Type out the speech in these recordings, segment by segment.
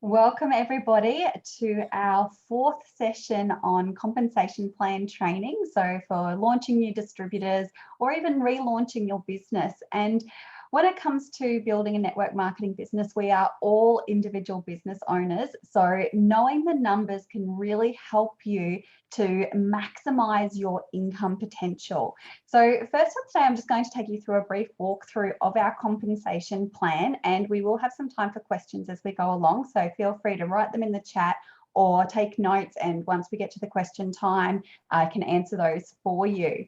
Welcome everybody to our fourth session on compensation plan training. So for launching new distributors or even relaunching your business. And when it comes to building a network marketing business, we are all individual business owners. So knowing the numbers can really help you to maximize your income potential. So first up today, I'm just going to take you through a brief walkthrough of our compensation plan, and we will have some time for questions as we go along. So feel free to write them in the chat or take notes. And once we get to the question time, I can answer those for you.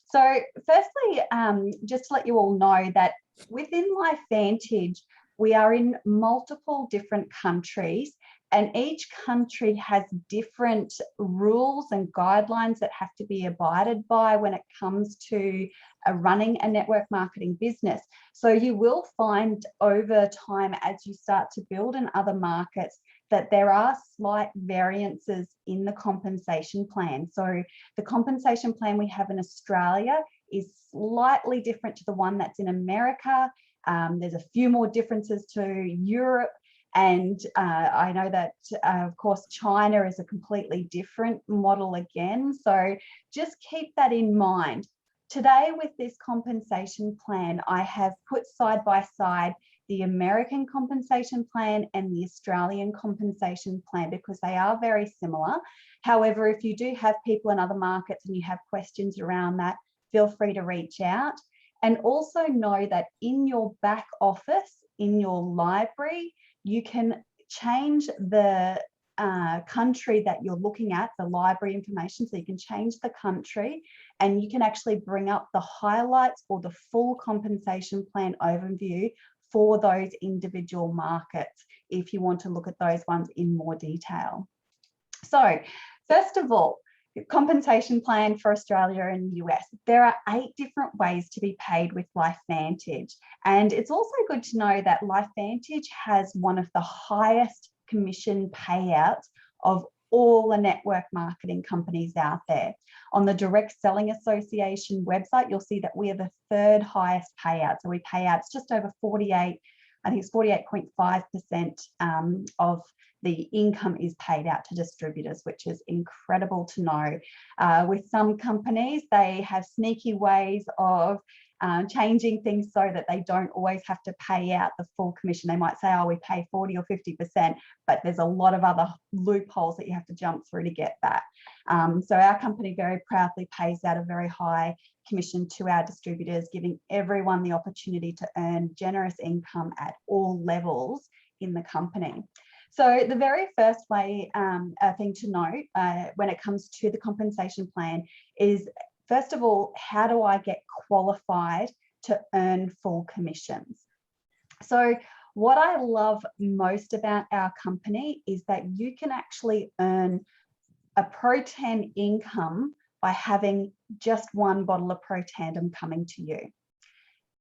So firstly, just to let you all know that within LifeVantage, we are in multiple different countries, and each country has different rules and guidelines that have to be abided by when it comes to running a network marketing business. So you will find over time, as you start to build in other markets, that there are slight variances in the compensation plan. So the compensation plan we have in Australia is slightly different to the one that's in America. There's a few more differences to Europe. And I know that, of course, China is a completely different model again. So just keep that in mind. Today with this compensation plan, I have put side by side the American compensation plan and the Australian compensation plan because they are very similar. However, if you do have people in other markets and you have questions around that, feel free to reach out. And also know that in your back office, in your library, you can change the country that you're looking at, the library information, so you can change the country and you can actually bring up the highlights or the full compensation plan overview for those individual markets if you want to look at those ones in more detail. So first of all, the compensation plan for Australia and the US. There are 8 different ways to be paid with LifeVantage. And it's also good to know that LifeVantage has one of the highest commission payouts of all the network marketing companies out there. On the Direct Selling Association website, you'll see that we are the 3rd highest payout. So we pay out just over 48, I think it's 48.5% of the income is paid out to distributors, which is incredible to know. With some companies, they have sneaky ways of changing things so that they don't always have to pay out the full commission. They might say, oh, we pay 40 or 50%, but there's a lot of other loopholes that you have to jump through to get that. So our company very proudly pays out a very high commission to our distributors, giving everyone the opportunity to earn generous income at all levels in the company. So the very first way, thing to note when it comes to the compensation plan is, first of all, how do I get qualified to earn full commissions? So what I love most about our company is that you can actually earn a Pro Tan income by having just one bottle of Pro Tandem coming to you.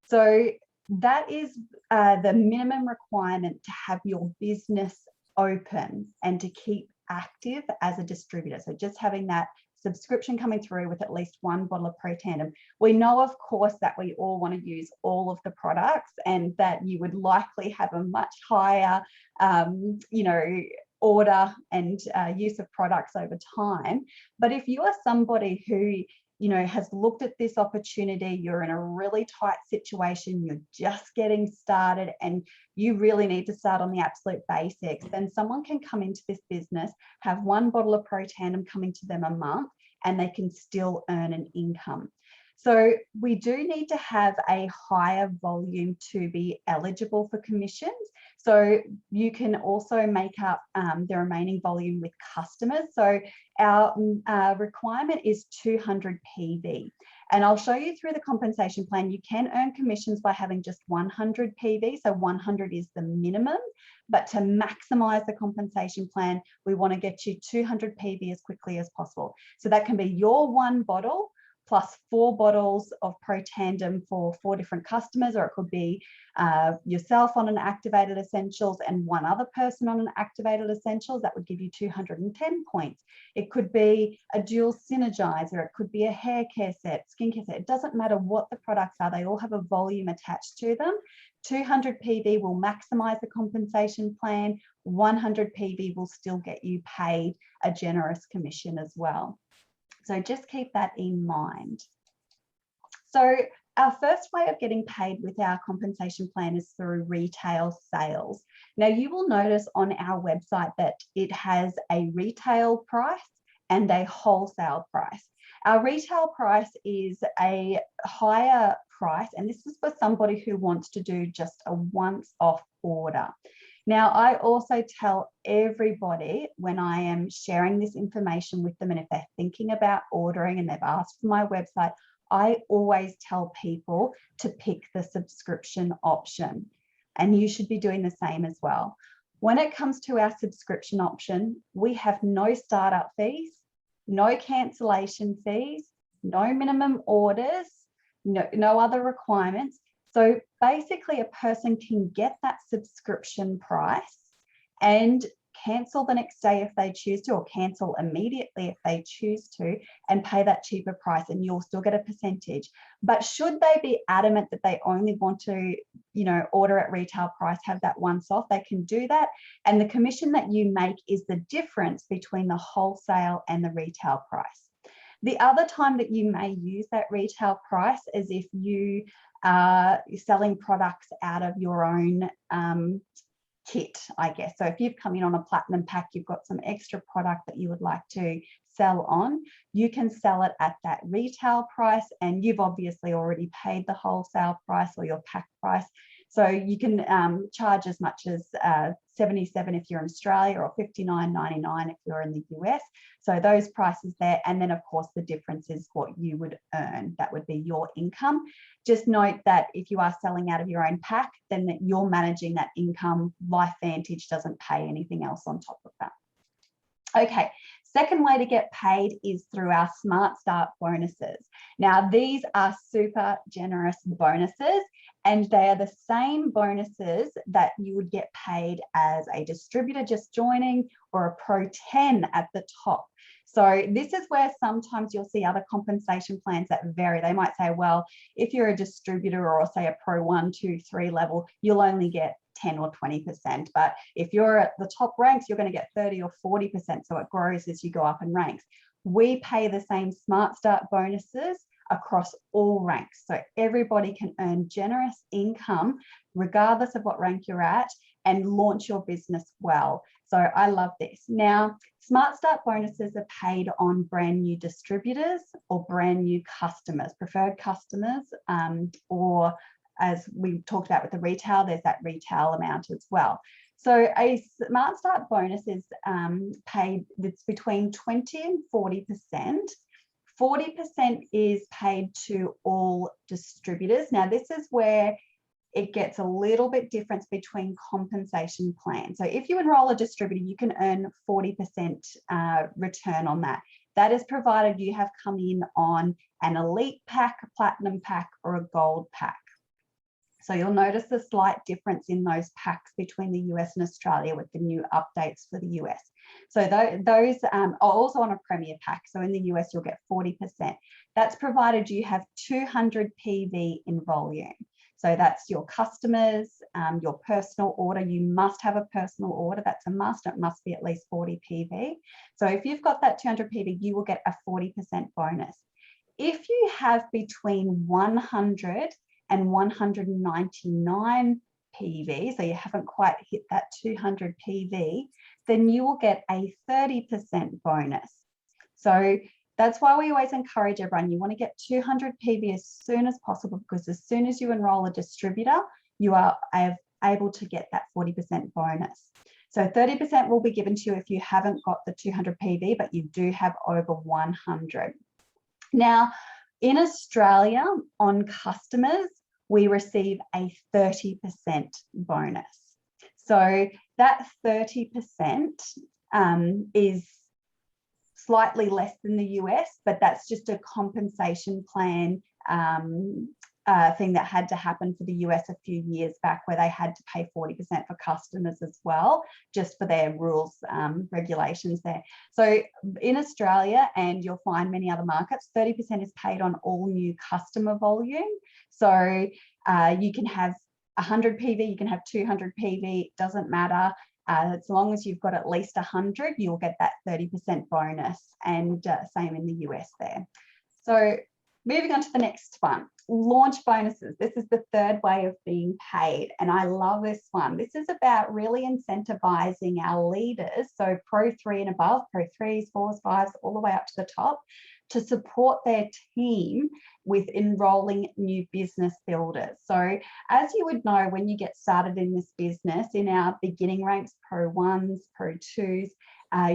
So that is the minimum requirement to have your business open and to keep active as a distributor. So just having that subscription coming through with at least one bottle of Pro Tandem. We know, of course, that we all want to use all of the products and that you would likely have a much higher, order and use of products over time. But if you are somebody who has looked at this opportunity, you're in a really tight situation, you're just getting started and you really need to start on the absolute basics, then someone can come into this business, have one bottle of Pro Tandem coming to them a month, and they can still earn an income. So we do need to have a higher volume to be eligible for commissions. So you can also make up the remaining volume with customers. So our requirement is 200 PV. And I'll show you through the compensation plan. You can earn commissions by having just 100 PV. So 100 is the minimum. But to maximize the compensation plan, we want to get you 200 PV as quickly as possible. So that can be your one bottle plus 4 bottles of Pro Tandem for 4 different customers, or it could be yourself on an activated essentials and one other person on an activated essentials. That would give you 210 points. It could be a dual synergizer, it could be a hair care set, skincare set. It doesn't matter what the products are, they all have a volume attached to them. 200 PV will maximize the compensation plan. 100 PV will still get you paid a generous commission as well. So just keep that in mind. So our first way of getting paid with our compensation plan is through retail sales. Now you will notice on our website that it has a retail price and a wholesale price. Our retail price is a higher price, and this is for somebody who wants to do just a once-off order. Now, I also tell everybody when I am sharing this information with them, and if they're thinking about ordering and they've asked for my website, I always tell people to pick the subscription option, and you should be doing the same as well. When it comes to our subscription option, we have no startup fees, no cancellation fees, no minimum orders, no other requirements. So basically a person can get that subscription price and cancel the next day if they choose to, or cancel immediately if they choose to, and pay that cheaper price, and you'll still get a percentage. But should they be adamant that they only want to, order at retail price, have that once off, they can do that. And the commission that you make is the difference between the wholesale and the retail price. The other time that you may use that retail price is if you are selling products out of your own kit, I guess. So if you've come in on a platinum pack, you've got some extra product that you would like to sell on, you can sell it at that retail price, and you've obviously already paid the wholesale price or your pack price. So you can charge as much as $77 if you're in Australia, or $59.99 if you're in the US. So those prices there. And then of course the difference is what you would earn. That would be your income. Just note that if you are selling out of your own pack, then that you're managing that income. LifeVantage doesn't pay anything else on top of that. Okay, second way to get paid is through our Smart Start bonuses. Now, these are super generous bonuses, and they are the same bonuses that you would get paid as a distributor just joining, or a Pro 10 at the top. So this is where sometimes you'll see other compensation plans that vary. They might say, well, if you're a distributor or say a Pro 1, 2, 3 level, you'll only get 10 or 20%. But if you're at the top ranks, you're going to get 30 or 40%. So it grows as you go up in ranks. We pay the same Smart Start bonuses across all ranks. So everybody can earn generous income regardless of what rank you're at and launch your business well. So I love this. Now, Smart Start bonuses are paid on brand new distributors or brand new customers, preferred customers, or as we talked about with the retail, there's that retail amount as well. So a Smart Start bonus is paid, it's between 20 and 40%. 40% is paid to all distributors. Now, this is where it gets a little bit difference between compensation plans. So if you enroll a distributor, you can earn 40% return on that. That is provided you have come in on an elite pack, a platinum pack, or a gold pack. So you'll notice the slight difference in those packs between the US and Australia with the new updates for the US. So those are also on a Premier pack. So in the US, you'll get 40%. That's provided you have 200 PV in volume. So that's your customers, your personal order. You must have a personal order. That's a must. It must be at least 40 PV. So if you've got that 200 PV, you will get a 40% bonus. If you have between 100 and 199 PV, so you haven't quite hit that 200 PV, then you will get a 30% bonus. So that's why we always encourage everyone, you want to get 200 PV as soon as possible, because as soon as you enroll a distributor, you are able to get that 40% bonus. So 30% will be given to you if you haven't got the 200 PV, but you do have over 100. Now, in Australia, on customers, we receive a 30% bonus. So that 30% is slightly less than the US, but that's just a compensation plan thing that had to happen for the US a few years back, where they had to pay 40% for customers as well, just for their rules, regulations there. So in Australia, and you'll find many other markets, 30% is paid on all new customer volume. So you can have 100 PV, you can have 200 PV, it doesn't matter. As long as you've got at least 100, you'll get that 30% bonus, and same in the US there. So moving on to the next one, launch bonuses. This is the third way of being paid, and I love this one. This is about really incentivizing our leaders, so Pro 3 and above, Pro 3s, 4s, 5s, all the way up to the top, to support their team with enrolling new business builders. So as you would know, when you get started in this business, in our beginning ranks, Pro 1s, Pro 2s,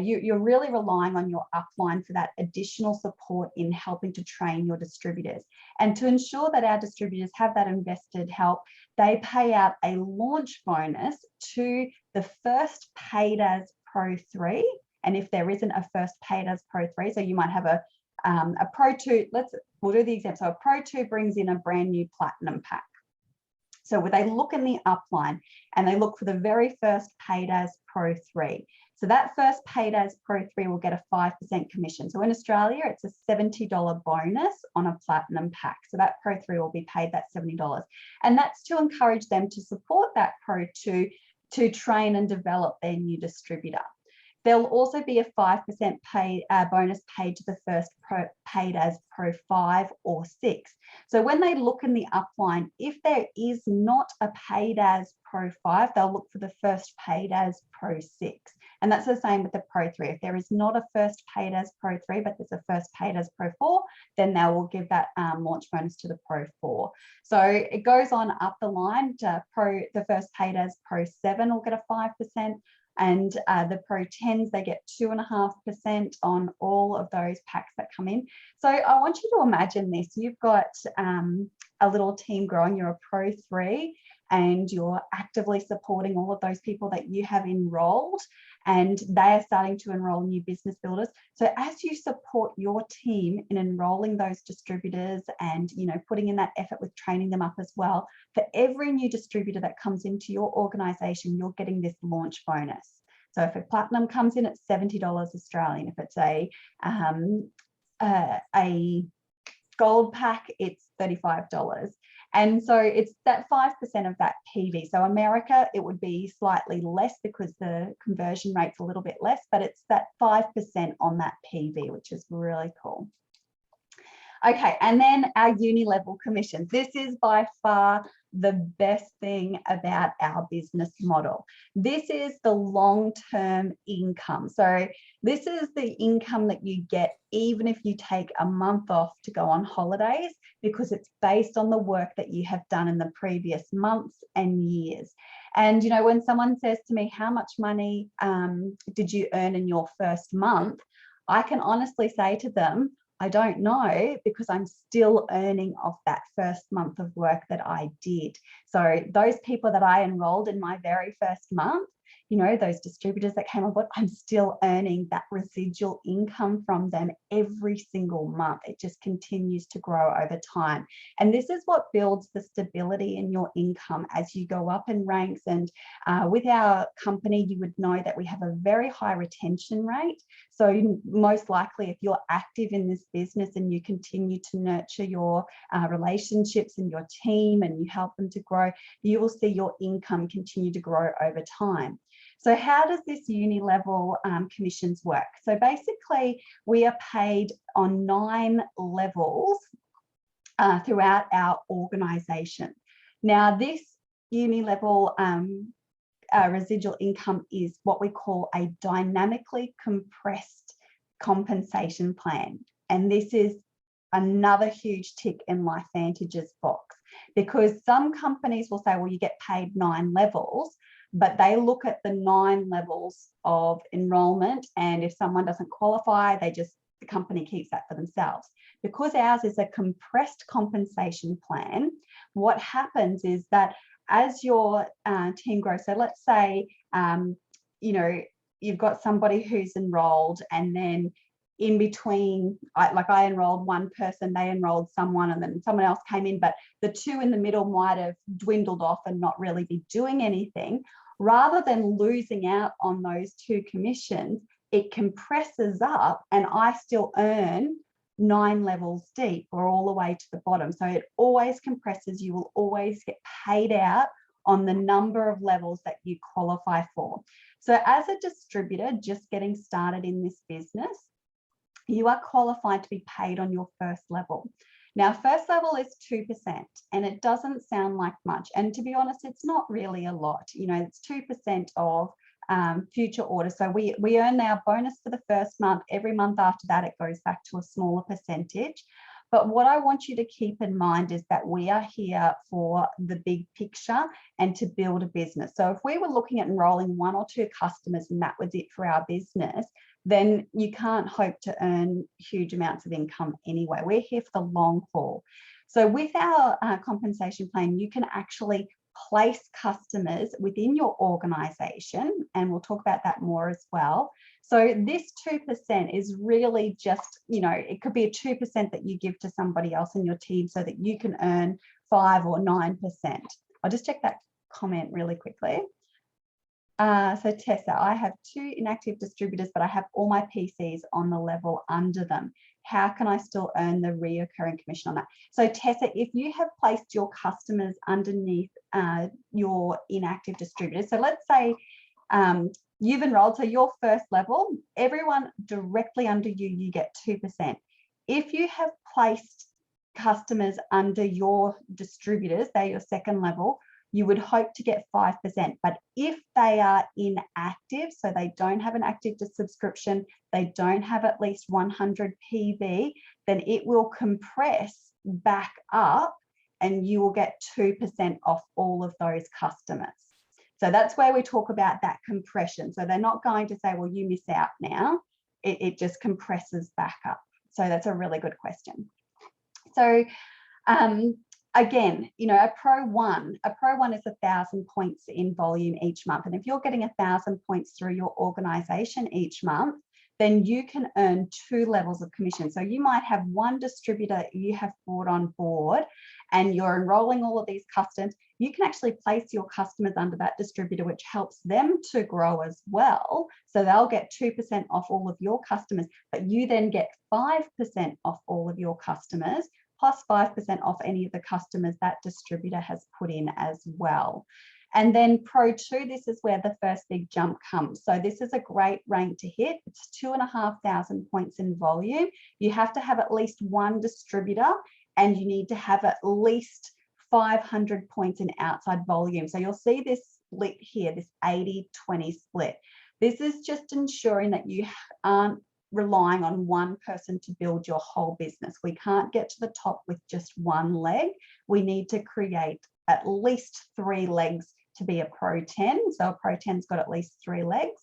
you're really relying on your upline for that additional support in helping to train your distributors. And to ensure that our distributors have that invested help, they pay out a launch bonus to the first paid as Pro 3. And if there isn't a first paid as Pro 3, so you might have a Pro 2, we'll do the example. So a Pro 2 brings in a brand new platinum pack. So when they look in the upline and they look for the very first paid as Pro 3. So that first paid as Pro 3 will get a 5% commission. So in Australia, it's a $70 bonus on a platinum pack. So that Pro 3 will be paid that $70. And that's to encourage them to support that Pro 2 to train and develop their new distributor. There'll also be a 5% bonus paid to the first paid as Pro 5 or 6. So when they look in the upline, if there is not a paid as Pro 5, they'll look for the first paid as Pro 6. And that's the same with the Pro 3. If there is not a first paid as Pro 3, but there's a first paid as Pro 4, then they will give that launch bonus to the Pro 4. So it goes on up the line. The first paid as Pro 7 will get a 5%. And the Pro 10s, they get 2.5% on all of those packs that come in. So I want you to imagine this. You've got a little team growing. You're a Pro 3 and you're actively supporting all of those people that you have enrolled, and they are starting to enroll new business builders. So as you support your team in enrolling those distributors and, you know, putting in that effort with training them up as well, for every new distributor that comes into your organization, you're getting this launch bonus. So if a platinum comes in at $70 Australian, if it's a gold pack, it's $35. And so it's that 5% of that PV. So America, it would be slightly less because the conversion rate's a little bit less, but it's that 5% on that PV, which is really cool. Okay, and then our uni level commissions. This is by far the best thing about our business model. This is the long-term income. So this is the income that you get even if you take a month off to go on holidays, because it's based on the work that you have done in the previous months and years. And, you know, when someone says to me, how much money did you earn in your first month? I can honestly say to them, I don't know, because I'm still earning off that first month of work that I did. So those people that I enrolled in my very first month, you know, those distributors that came on board, I'm still earning that residual income from them every single month. It just continues to grow over time. And this is what builds the stability in your income as you go up in ranks. And with our company, you would know that we have a very high retention rate. So most likely, if you're active in this business and you continue to nurture your relationships and your team and you help them to grow, you will see your income continue to grow over time. So how does this uni level commissions work? So basically, we are paid on 9 levels throughout our organization. Now, this uni level residual income is what we call a dynamically compressed compensation plan. And this is another huge tick in LifeVantage's box, because some companies will say, well, you get paid 9 levels, but they look at the 9 levels of enrollment, and if someone doesn't qualify, the company keeps that for themselves. Because ours is a compressed compensation plan, what happens is that as your team grows, so let's say, you know, you've got somebody who's enrolled, and then in between, I enrolled one person, they enrolled someone, and then someone else came in, but the 2 in the middle might have dwindled off and not really be doing anything. Rather than losing out on those 2 commissions, it compresses up and I still earn 9 levels deep or all the way to the bottom. So it always compresses. You will always get paid out on the number of levels that you qualify for. So as a distributor just getting started in this business, you are qualified to be paid on your first level. Now, first level is 2%, and it doesn't sound like much. And to be honest, it's not really a lot. You know, it's 2% of future orders. So we earn our bonus for the first month. Every month after that, it goes back to a smaller percentage. But what I want you to keep in mind is that we are here for the big picture and to build a business. So if we were looking at enrolling 1 or 2 customers and that was it for our business, then you can't hope to earn huge amounts of income anyway. We're here for the long haul. So with our compensation plan, you can actually place customers within your organization, and we'll talk about that more as well. So this 2% is really just, you know, it could be a 2% that you give to somebody else in your team so that you can earn 5 or 9%. I'll just check that comment really quickly. So Tessa, I have 2 inactive distributors, but I have all my PCs on the level under them. How can I still earn the reoccurring commission on that? So Tessa, if you have placed your customers underneath your inactive distributors, so let's say you've enrolled, so your first level, everyone directly under you, you get 2%. If you have placed customers under your distributors, they're your second level, you would hope to get 5%. But if they are inactive, so they don't have an active subscription, they don't have at least 100 PV, then it will compress back up and you will get 2% off all of those customers. So that's where we talk about that compression. So they're not going to say, well, you miss out now. It just compresses back up. So that's a really good question. So, again, you know, a Pro 1 is 1,000 points in volume each month. And if you're getting 1,000 points through your organization each month, then you can earn 2 levels of commission. So you might have 1 distributor you have brought on board and you're enrolling all of these customers. You can actually place your customers under that distributor, which helps them to grow as well. So they'll get 2% off all of your customers, but you then get 5% off all of your customers, plus 5% off any of the customers that distributor has put in as well. And then Pro 2, this is where the first big jump comes. So this is a great rank to hit. It's 2,500 points in volume. You have to have at least 1 distributor and you need to have at least 500 points in outside volume. So you'll see this split here, this 80-20 split. This is just ensuring that you aren't relying on one person to build your whole business. We can't get to the top with just 1 leg. We need to create at least 3 legs to be a Pro 10. So a Pro 10's got at least 3 legs.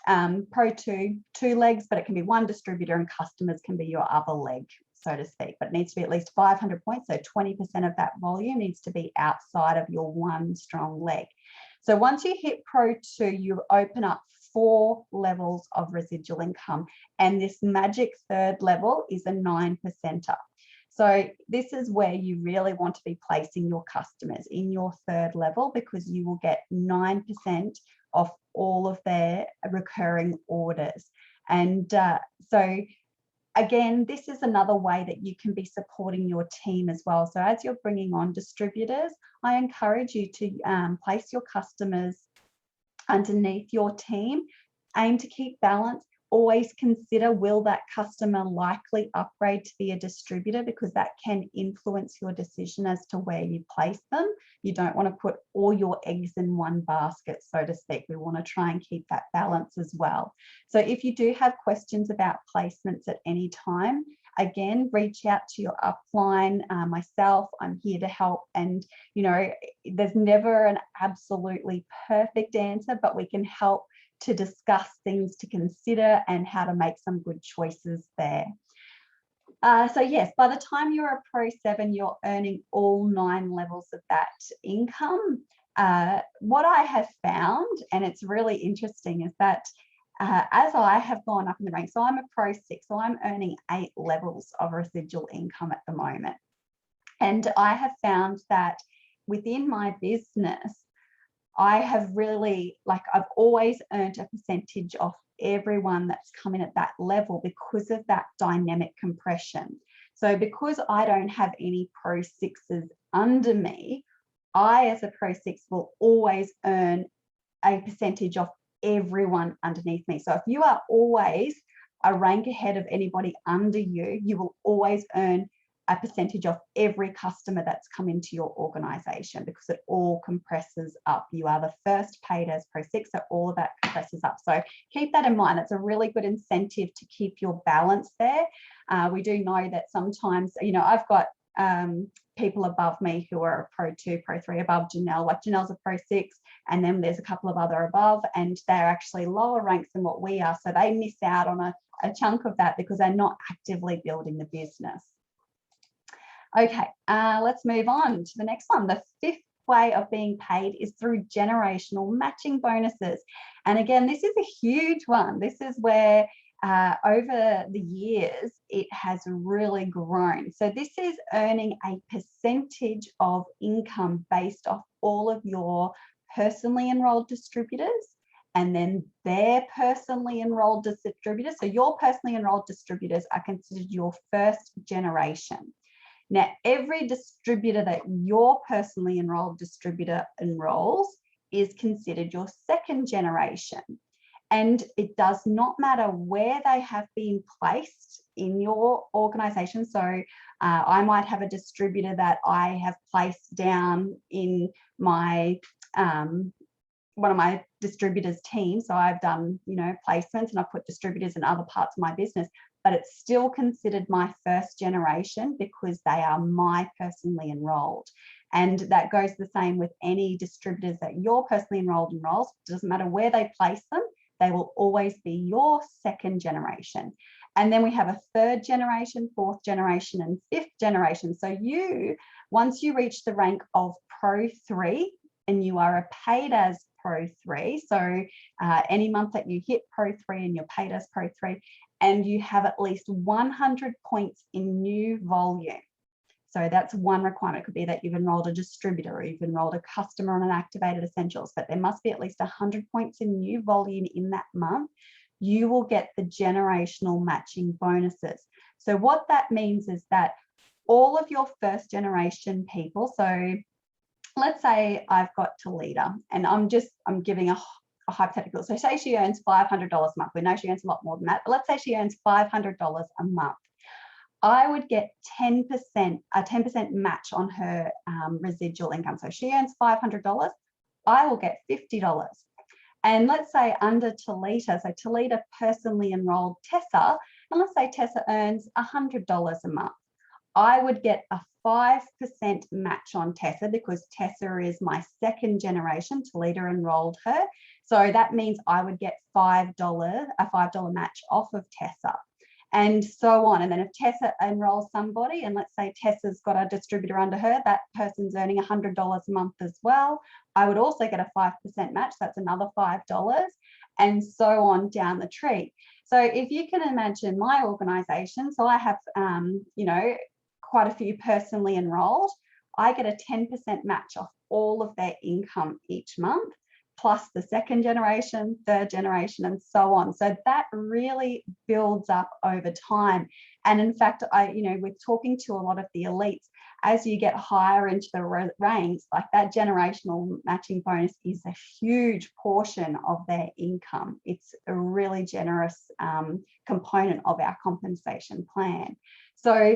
Pro 2, 2 legs, but it can be 1 distributor and customers can be your other leg, so to speak, but it needs to be at least 500 points. So 20% of that volume needs to be outside of your 1 strong leg. So once you hit Pro 2, you open up 4 levels of residual income. And this magic 3rd level is a 9%er. So this is where you really want to be placing your customers in your 3rd level, because you will get 9% of all of their recurring orders. And so again, this is another way that you can be supporting your team as well. So as you're bringing on distributors, I encourage you to place your customers underneath your team. Aim to keep balance. Always consider, will that customer likely upgrade to be a distributor, because that can influence your decision as to where you place them. You don't want to put all your eggs in one basket, so to speak. We want to try and keep that balance as well. So if you do have questions about placements at any time, again, reach out to your upline. Myself, I'm here to help. And, you know, there's never an absolutely perfect answer, but we can help to discuss things to consider and how to make some good choices there. So yes, by the time you're a Pro 7, you're earning all 9 levels of that income. What I have found, and it's really interesting, is that as I have gone up in the ranks, so I'm a Pro 6, so I'm earning 8 levels of residual income at the moment. And I have found that within my business, I have really, like, I've always earned a percentage of everyone that's come in at that level because of that dynamic compression. So because I don't have any Pro 6s under me, I, as a Pro 6, will always earn a percentage of everyone underneath me. So if you are always a rank ahead of anybody under you, you will always earn a percentage of every customer that's come into your organization, because it all compresses up. You are the first paid as Pro 6, so all of that compresses up. So keep that in mind. It's a really good incentive to keep your balance there. We do know that sometimes, you know, I've got people above me who are Pro 2, Pro 3 above Janelle. Like Janelle's a Pro 6, and then there's a couple of other above, and they're actually lower ranks than what we are. So they miss out on a chunk of that because they're not actively building the business. Okay, let's move on to the next one. The fifth way of being paid is through generational matching bonuses. And again, this is a huge one. This is where over the years, it has really grown. So this is earning a percentage of income based off all of your personally enrolled distributors, and then their personally enrolled distributors. So your personally enrolled distributors are considered your first generation. Now, every distributor that your personally enrolled distributor enrolls is considered your second generation. And it does not matter where they have been placed in your organization. So I might have a distributor that I have placed down in my one of my distributors' team. So I've done, you know, placements, and I've put distributors in other parts of my business, but it's still considered my first generation because they are my personally enrolled. And that goes the same with any distributors that your personally enrolled enrolls. It doesn't matter where they place them, they will always be your second generation. And then we have a third generation, fourth generation, and fifth generation. So you, once you reach the rank of Pro 3, and you are a paid as Pro 3, so any month that you hit Pro 3 and you're paid as Pro 3, and you have at least 100 points in new volume. So that's one requirement. It could be that you've enrolled a distributor, or you've enrolled a customer on an activated essentials, but there must be at least 100 points in new volume in that month. You will get the generational matching bonuses. So what that means is that all of your first generation people, so let's say I've got Talita, and I'm giving a hypothetical. So say she earns $500 a month. We know she earns a lot more than that, but let's say she earns $500 a month. I would get a 10% match on her residual income. So she earns $500, I will get $50. And let's say under Talita, so Talita personally enrolled Tessa, and let's say Tessa earns $100 a month. I would get a 5% match on Tessa because Tessa is my second generation. Talita enrolled her. So that means I would get a $5 match off of Tessa, and so on. And then if Tessa enrolls somebody, and let's say Tessa's got a distributor under her, that person's earning $100 a month as well, I would also get a 5% match. That's another $5, and so on down the tree. So if you can imagine my organization, so I have, you know, quite a few personally enrolled, I get a 10% match off all of their income each month, plus the second generation, third generation, and so on. So that really builds up over time. And in fact, with talking to a lot of the elites, as you get higher into the ranks, like that generational matching bonus is a huge portion of their income. It's a really generous component of our compensation plan. So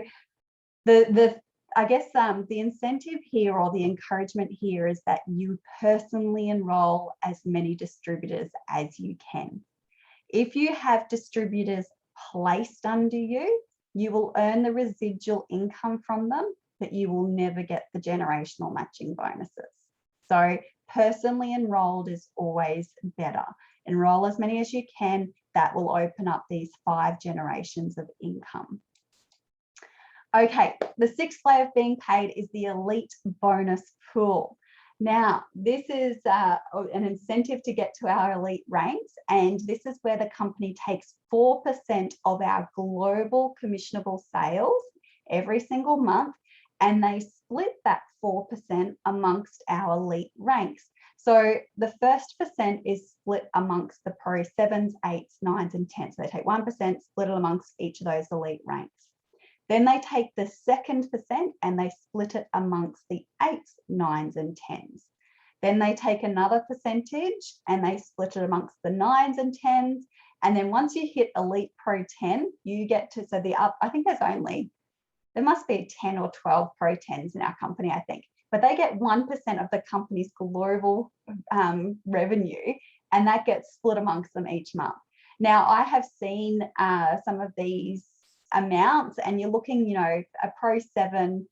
I guess the incentive here, or the encouragement here, is that you personally enroll as many distributors as you can. If you have distributors placed under you, you will earn the residual income from them, but you will never get the generational matching bonuses. So personally enrolled is always better. Enroll as many as you can. That will open up these 5 generations of income. Okay, the sixth way of being paid is the elite bonus pool. Now, this is an incentive to get to our elite ranks, and this is where the company takes 4% of our global commissionable sales every single month, and they split that 4% amongst our elite ranks. So the first percent is split amongst the Pro 7s, 8s, 9s, and 10s. So they take 1%, split it amongst each of those elite ranks. Then they take the second percent and they split it amongst the 8s, 9s, and 10s. Then they take another percentage and they split it amongst the 9s and 10s. And then once you hit Elite Pro 10, you get to, so the up, I think there must be 10 or 12 Pro 10s in our company, I think. But they get 1% of the company's global revenue, and that gets split amongst them each month. Now, I have seen some of these amounts, and you're looking, you know, a Pro 7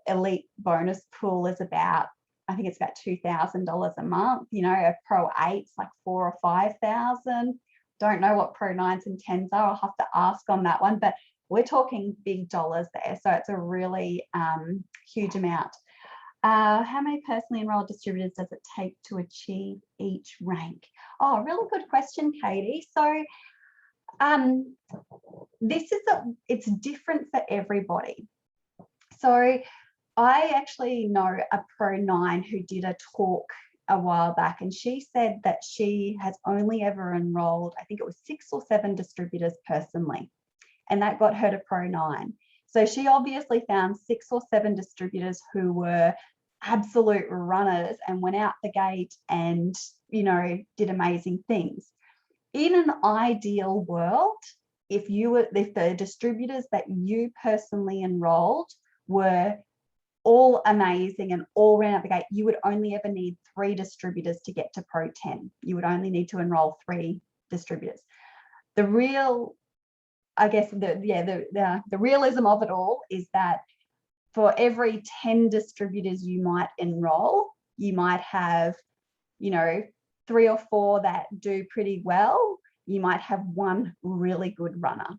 elite bonus pool is about, I think it's about $2,000 a month. You know, a Pro 8's like $4,000 or $5,000. Don't know what Pro 9s and 10s are. I'll have to ask on that one, but we're talking big dollars there. So it's a really huge amount. How many personally enrolled distributors does it take to achieve each rank? Oh, really good question, Katie. So it's different for everybody. So I actually know a Pro 9 who did a talk a while back, and she said that she has only ever enrolled, I think it was 6 or 7 distributors personally, and that got her to Pro 9. So she obviously found 6 or 7 distributors who were absolute runners and went out the gate and, you know, did amazing things. In an ideal world, if the distributors that you personally enrolled were all amazing and all ran out the gate, you would only ever need 3 distributors to get to Pro 10. You would only need to enroll 3 distributors. The real, I guess, the realism of it all is that for every 10 distributors you might enroll, you might have, you know, 3 or 4 that do pretty well. You might have 1 really good runner.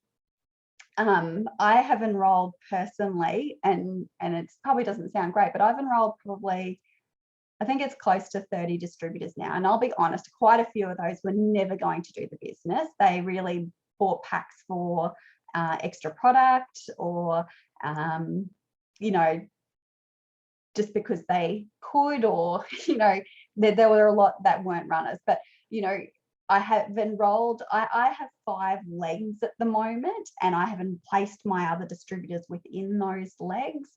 I have enrolled personally, and it probably doesn't sound great, but I've enrolled probably, I think it's close to 30 distributors now. And I'll be honest, quite a few of those were never going to do the business. They really bought packs for extra product, or, you know, just because they could, or, you know, there were a lot that weren't runners. But, you know, I have enrolled, I have 5 legs at the moment, and I haven't placed my other distributors within those legs.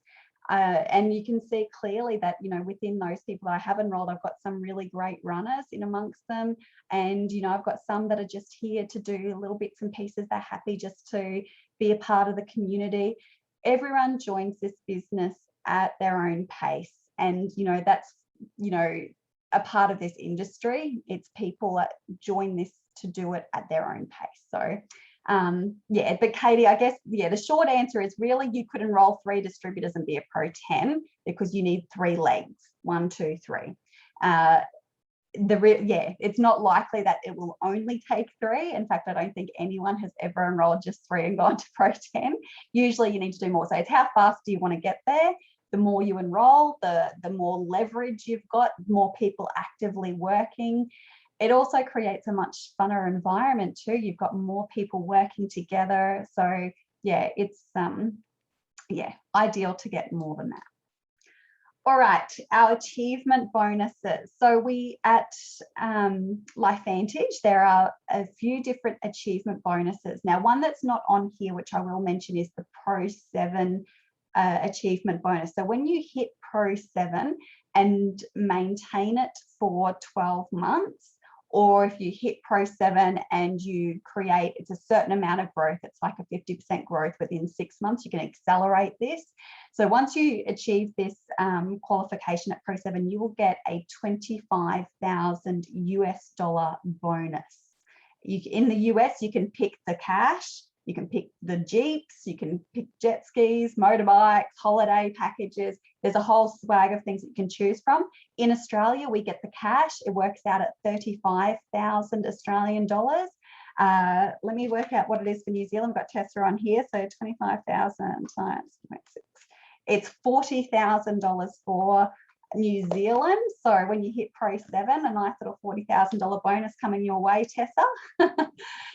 And you can see clearly that, you know, within those people that I have enrolled, I've got some really great runners in amongst them. And, you know, I've got some that are just here to do little bits and pieces. They're happy just to be a part of the community. Everyone joins this business at their own pace. And, you know, that's, you know, a part of this industry. It's people that join this to do it at their own pace. So yeah, but Katie, I guess, yeah, the short answer is really you could enroll 3 distributors and be a Pro 10 because you need 3 legs, 1, 2, 3. Yeah, it's not likely that it will only take 3. In fact, I don't think anyone has ever enrolled just 3 and gone to Pro 10. Usually you need to do more. So it's how fast do you want to get there? The more you enroll, the more leverage you've got, more people actively working. It also creates a much funner environment too. You've got more people working together. So yeah, it's yeah, ideal to get more than that. All right, our achievement bonuses. So we at LifeVantage, there are a few different achievement bonuses. Now, one that's not on here, which I will mention, is the Pro 7 achievement bonus. So when you hit Pro 7 and maintain it for 12 months, or if you hit Pro 7 and you create, it's a certain amount of growth, it's like a 50% growth within 6 months, you can accelerate this. So once you achieve this qualification at Pro 7, you will get a $25,000 US bonus. In the US, you can pick the cash, you can pick the Jeeps, you can pick jet skis, motorbikes, holiday packages. There's a whole swag of things that you can choose from. In Australia, we get the cash. It works out at 35,000 Australian dollars. Let me work out what it is for New Zealand. We've got Tessa on here. So 25,000 times 0.6. It's $40,000 for New Zealand. So when you hit Pro 7, a nice little $40,000 bonus coming your way, Tessa.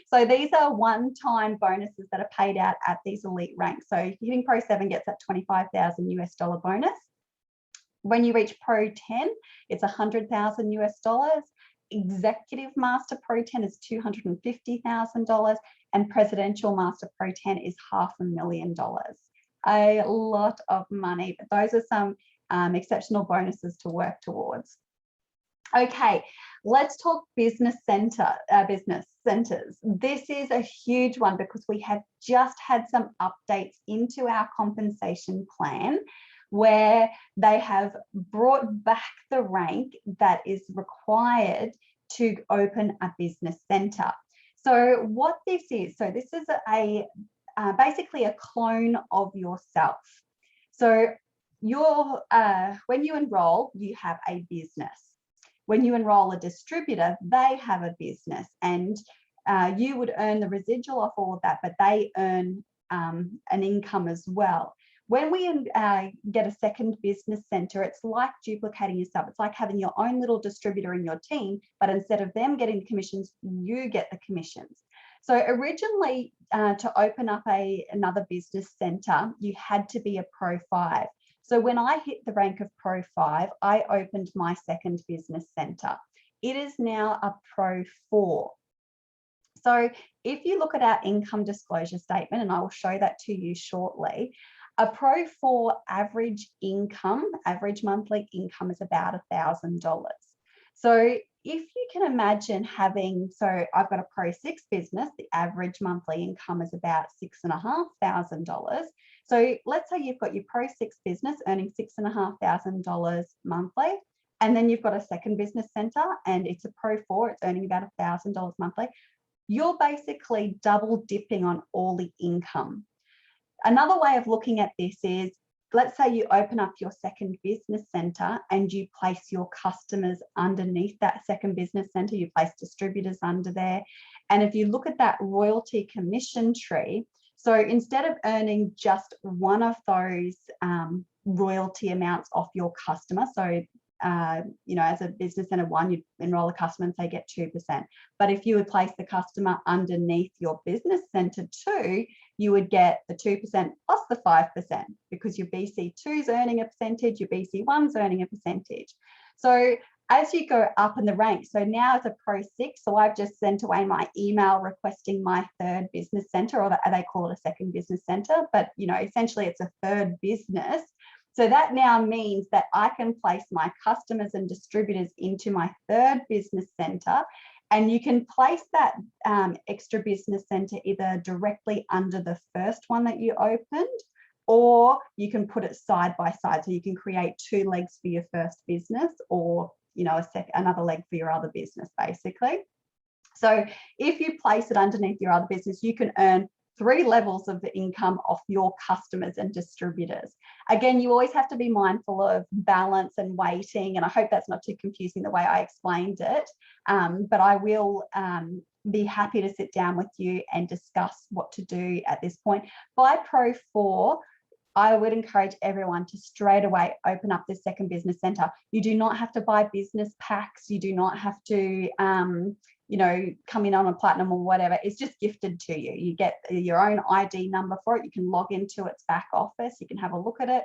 So these are one-time bonuses that are paid out at these elite ranks. So hitting Pro 7 gets that $25,000 US bonus. When you reach Pro 10, it's $100,000 US. Executive Master Pro 10 is $250,000, and Presidential Master Pro 10 is $500,000. A lot of money, but those are some exceptional bonuses to work towards. Okay, let's talk business centers. This is a huge one because we have just had some updates into our compensation plan where they have brought back the rank that is required to open a business center. So what this is basically a clone of yourself. So when you enroll, you have a business. When you enroll a distributor, they have a business, and you would earn the residual off all of that, but they earn an income as well. When we get a second business center, it's like duplicating yourself. It's like having your own little distributor in your team, but instead of them getting the commissions, you get the commissions. So originally, to open up another business center, you had to be a Pro 5. So when I hit the rank of Pro 5, I opened my second business center. It is now a Pro 4. So if you look at our income disclosure statement, and I will show that to you shortly, a Pro 4 average monthly income is about $1,000. So if you can imagine so I've got a Pro 6 business, the average monthly income is about $6,500. So let's say you've got your Pro 6 business earning $6,500 monthly, and then you've got a second business center and it's a Pro 4, it's earning about $1,000 monthly. You're basically double dipping on all the income. Another way of looking at this is, let's say you open up your second business center and you place your customers underneath that second business center, you place distributors under there. And if you look at that royalty commission tree, so instead of earning just one of those royalty amounts off your customer, so as a business center one, you enroll a customer and say get 2%. But if you would place the customer underneath your business center 2, you would get the 2% plus the 5% because your BC2 is earning a percentage, your BC1 is earning a percentage. So as you go up in the ranks, so now it's a Pro 6, so I've just sent away my email requesting my third business center, or they call it a second business center, but essentially it's a third business. So that now means that I can place my customers and distributors into my third business center, and you can place that extra business center either directly under the first one that you opened, or you can put it side by side. So you can create 2 legs for your first business, or another leg for your other business, basically. So if you place it underneath your other business, you can earn 3 levels of the income off your customers and distributors. Again, you always have to be mindful of balance and weighting, and I hope that's not too confusing the way I explained it, but I will be happy to sit down with you and discuss what to do at this point. By Pro 4, I would encourage everyone to straight away open up this second business center. You do not have to buy business packs. You do not have to, come in on a platinum or whatever. It's just gifted to you. You get your own ID number for it. You can log into its back office. You can have a look at it.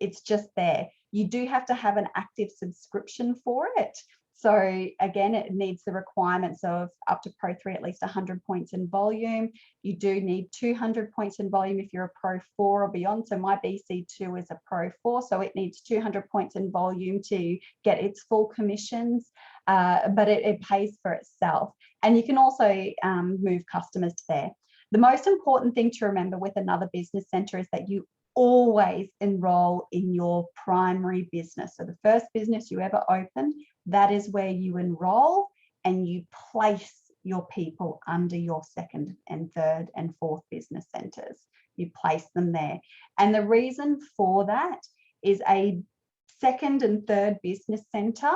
It's just there. You do have to have an active subscription for it. So again, it needs the requirements of up to Pro 3, at least 100 points in volume. You do need 200 points in volume if you're a Pro 4 or beyond. So my BC2 is a Pro 4, so it needs 200 points in volume to get its full commissions, but it pays for itself. And you can also move customers to there. The most important thing to remember with another business center is that you always enroll in your primary business. So the first business you ever opened, that is where you enroll, and you place your people under your second and third and fourth business centers. You place them there. And the reason for that is a second and third business center,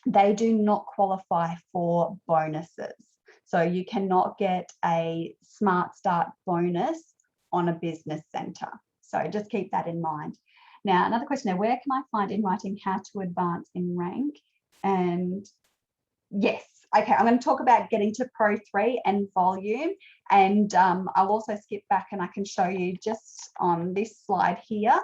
they do not qualify for bonuses. So you cannot get a Smart Start bonus on a business center. So just keep that in mind. Now, another question there, where can I find in writing how to advance in rank? And yes, okay, I'm going to talk about getting to Pro 3 and volume. And I'll also skip back and I can show you just on this slide here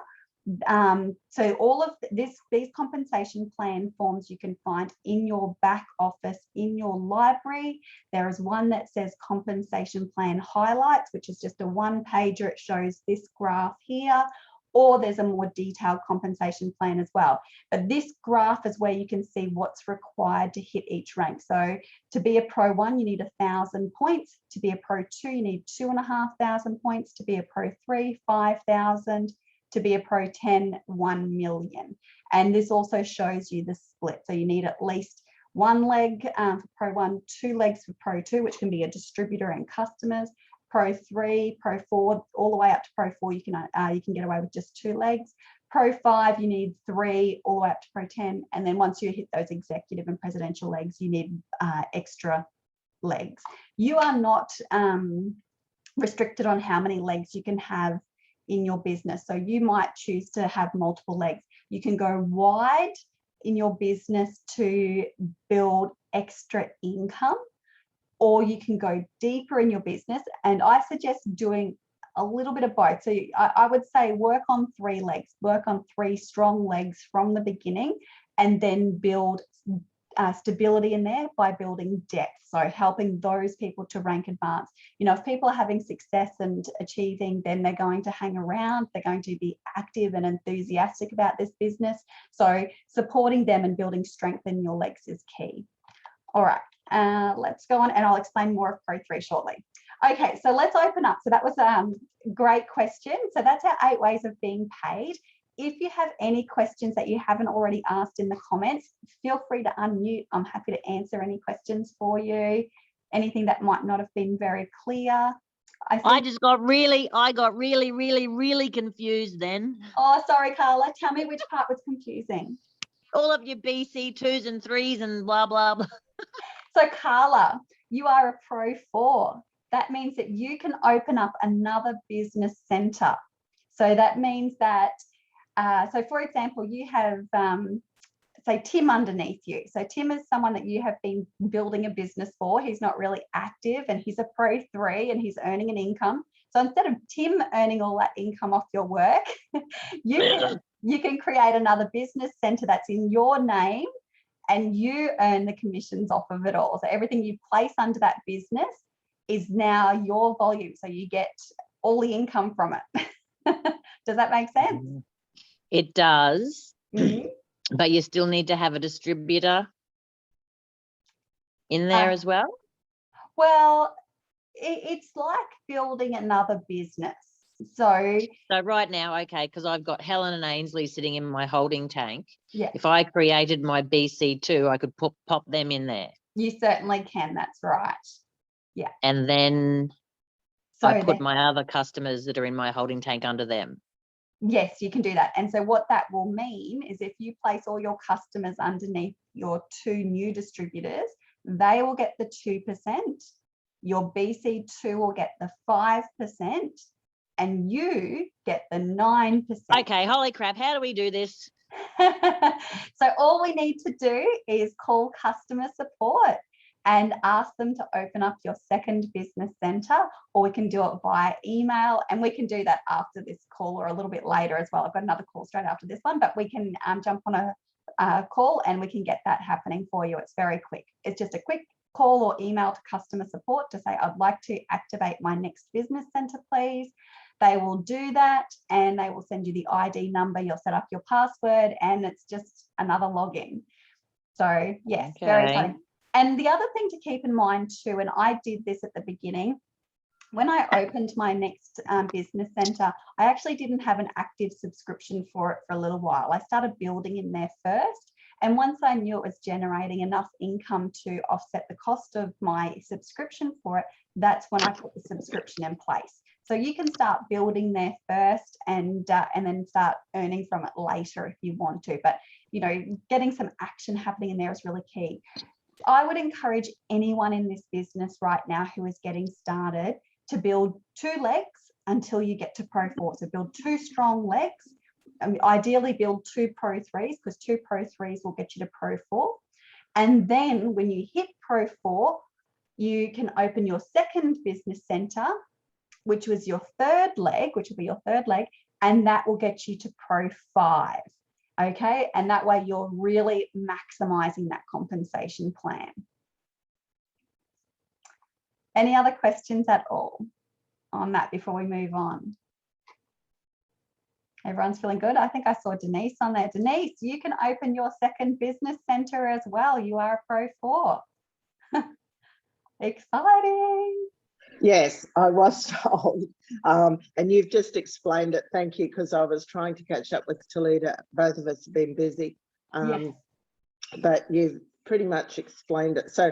So all of these compensation plan forms you can find in your back office, in your library. There is one that says compensation plan highlights, which is just a one-pager. It shows this graph here, or there's a more detailed compensation plan as well. But this graph is where you can see what's required to hit each rank. So to be a Pro 1, you need 1,000 points. To be a Pro 2, you need 2,500 points. To be a Pro 3, 5,000. To be a Pro 10, 1 million. And this also shows you the split. So you need at least one leg for Pro 1, 2 legs for Pro 2, which can be a distributor and customers. Pro 3, Pro 4, all the way up to Pro 4, you can get away with just 2 legs. Pro 5, you need 3, all the way up to Pro 10. And then once you hit those executive and presidential legs, you need extra legs. You are not restricted on how many legs you can have in your business. So you might choose to have multiple legs. You can go wide in your business to build extra income, or you can go deeper in your business. And I suggest doing a little bit of both. So I would say work on 3 legs, work on 3 strong legs from the beginning, and then build stability in there by building depth. So helping those people to rank advanced. You know, if people are having success and achieving, then they're going to hang around. They're going to be active and enthusiastic about this business. So supporting them and building strength in your legs is key. All right, let's go on, and I'll explain more of Pro 3 shortly. Okay, so let's open up. So that was a great question. So that's our 8 ways of being paid. If you have any questions that you haven't already asked in the comments, feel free to unmute. I'm happy to answer any questions for you. Anything that might not have been very clear. I got really confused then. Oh, sorry, Carla. Tell me which part was confusing. All of your BC 2s and 3s and blah, blah, blah. So, Carla, you are a Pro 4. That means that you can open up another business center. So that means that so for example, you have, say, Tim underneath you. So Tim is someone that you have been building a business for. He's not really active, and he's a Pro 3 and he's earning an income. So instead of Tim earning all that income off your work, you can create another business center that's in your name, and you earn the commissions off of it all. So everything you place under that business is now your volume. So you get all the income from it. Does that make sense? It does, but you still need to have a distributor in there as well? Well, it's like building another business. So right now, okay, because I've got Helen and Ainsley sitting in my holding tank. Yeah. If I created my BC2, I could pop them in there. You certainly can. That's right. Yeah. And then so I put my other customers that are in my holding tank under them. Yes, you can do that. And so what that will mean is if you place all your customers underneath your 2 new distributors, they will get the 2%. Your BC2 will get the 5%, and you get the 9%. Okay, holy crap, how do we do this? So all we need to do is call customer support and ask them to open up your second business center, or we can do it via email, and we can do that after this call or a little bit later as well. I've got another call straight after this one, but we can jump on a call and we can get that happening for you. It's very quick. It's just a quick call or email to customer support to say, I'd like to activate my next business center, please. They will do that, and they will send you the ID number. You'll set up your password, and it's just another login. So yes, very exciting. And the other thing to keep in mind too, and I did this at the beginning, when I opened my next business center, I actually didn't have an active subscription for it for a little while. I started building in there first. And once I knew it was generating enough income to offset the cost of my subscription for it, that's when I put the subscription in place. So you can start building there first and then start earning from it later if you want to. But, you know, getting some action happening in there is really key. I would encourage anyone in this business right now who is getting started to build 2 legs until you get to Pro 4. So build 2 strong legs. Ideally build 2 Pro 3s, because 2 Pro 3s will get you to Pro 4. And then when you hit Pro 4, you can open your second business center, which was your third leg, which will be your third leg, and that will get you to Pro 5. Okay, and that way you're really maximizing that compensation plan. Any other questions at all on that before we move on? Everyone's feeling good. I think I saw Denise on there. Denise, you can open your second business center as well. You are a Pro 4. Exciting. Yes, I was told. And you've just explained it. Thank you, because I was trying to catch up with Talita. Both of us have been busy. Yes. But you've pretty much explained it. So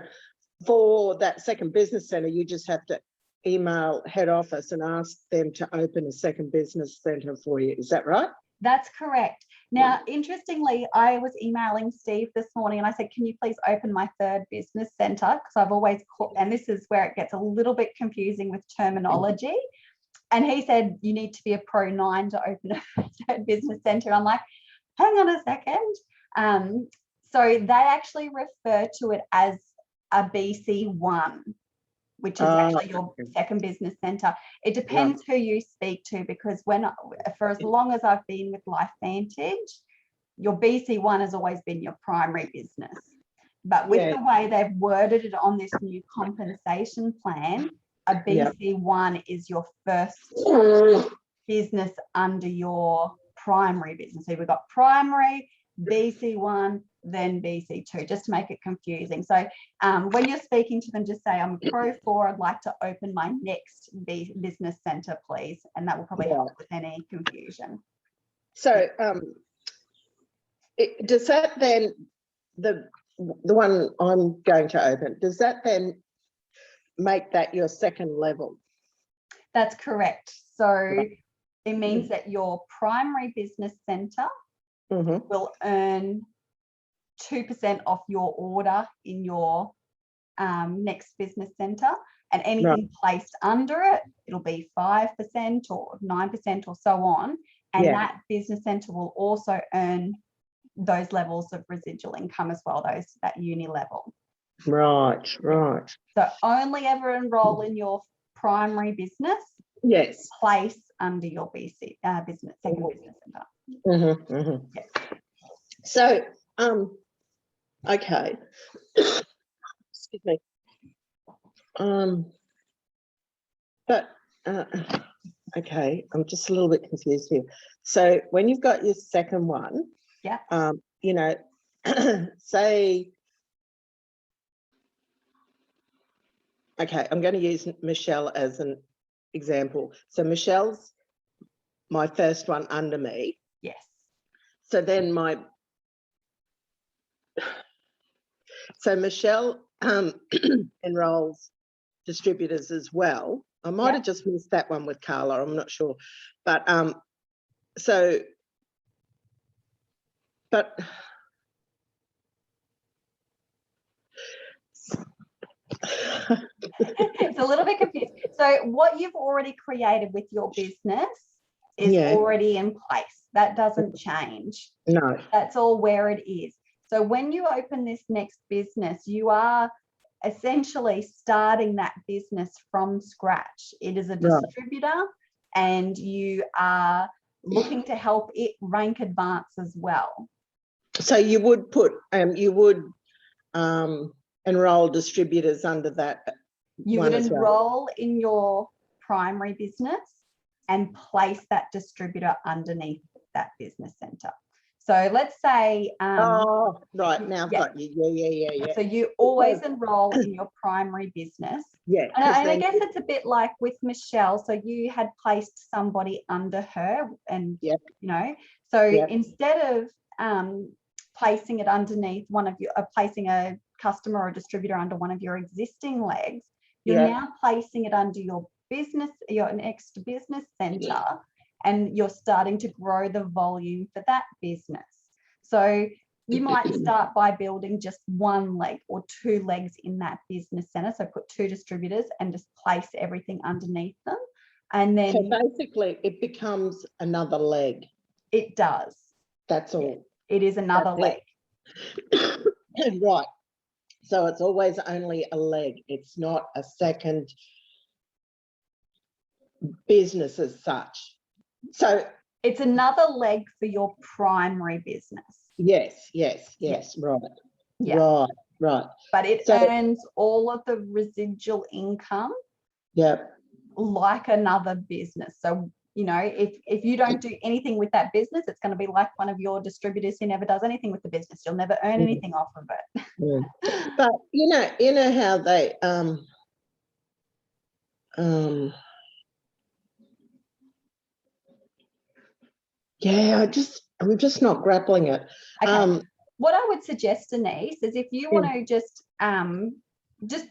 for that second business center, you just have to email head office and ask them to open a second business center for you. Is that right? That's correct. Now, interestingly, I was emailing Steve this morning and I said, can you please open my third business center? Because I've always called, and this is where it gets a little bit confusing with terminology. And he said, you need to be a Pro 9 to open a third business center. I'm like, hang on a second. So they actually refer to it as a BC1, which is actually your second business center. It depends who you speak to, because for as long as I've been with LifeVantage, your BC1 has always been your primary business. But with the way they've worded it on this new compensation plan, a BC1 is your first business under your primary business. So we've got primary, BC1, then BC2, just to make it confusing. So when you're speaking to them, just say, I'm a Pro 4, I'd like to open my next business center, please. And that will probably help with any confusion. So does that then, the one I'm going to open, does that then make that your second level? That's correct. So it means that your primary business center will earn 2% off your order in your next business center, and anything placed under it, it'll be 5% or 9% or so on. And that business center will also earn those levels of residual income as well, that uni level. Right. So only ever enroll in your primary business. Yes. Place under your BC business, second business center. So, okay. Excuse me. But okay, I'm just a little bit confused here. So when you've got your second one, you know, say, okay, I'm going to use Michelle as an example. So Michelle's my first one under me. Yes. So then so Michelle enrolls distributors as well. I might have just missed that one with Carla, I'm not sure. But it's a little bit confused. So what you've already created with your business is already in place. That doesn't change. No. That's all where it is. So when you open this next business, you are essentially starting that business from scratch. It is a distributor, and you are looking to help it rank advance as well. So you would put enroll distributors under that. You would enroll in your primary business and place that distributor underneath that business center. So let's say now I've got you. Yeah. So you always enroll in your primary business. And I guess it's a bit like with Michelle. So you had placed somebody under her, and you know, so instead of placing it underneath one of your, placing a customer or distributor under one of your existing legs, you're now placing it under your business, your next business center, and you're starting to grow the volume for that business. So you might start by building just one leg or two legs in that business center. So put two distributors and just place everything underneath them. And then so basically it becomes another leg. It does. That's all. It is another leg. Right. So it's always only a leg. It's not a second business as such. So It's another leg for your primary business. Yes. Right. Yeah. Right. But it earns all of the residual income. Yeah. Like another business. So, you know, if you don't do anything with that business, it's going to be like one of your distributors who never does anything with the business. You'll never earn anything off of it. But you know how they yeah, I'm just not grappling it. Okay. What I would suggest, Denise, is if you want to just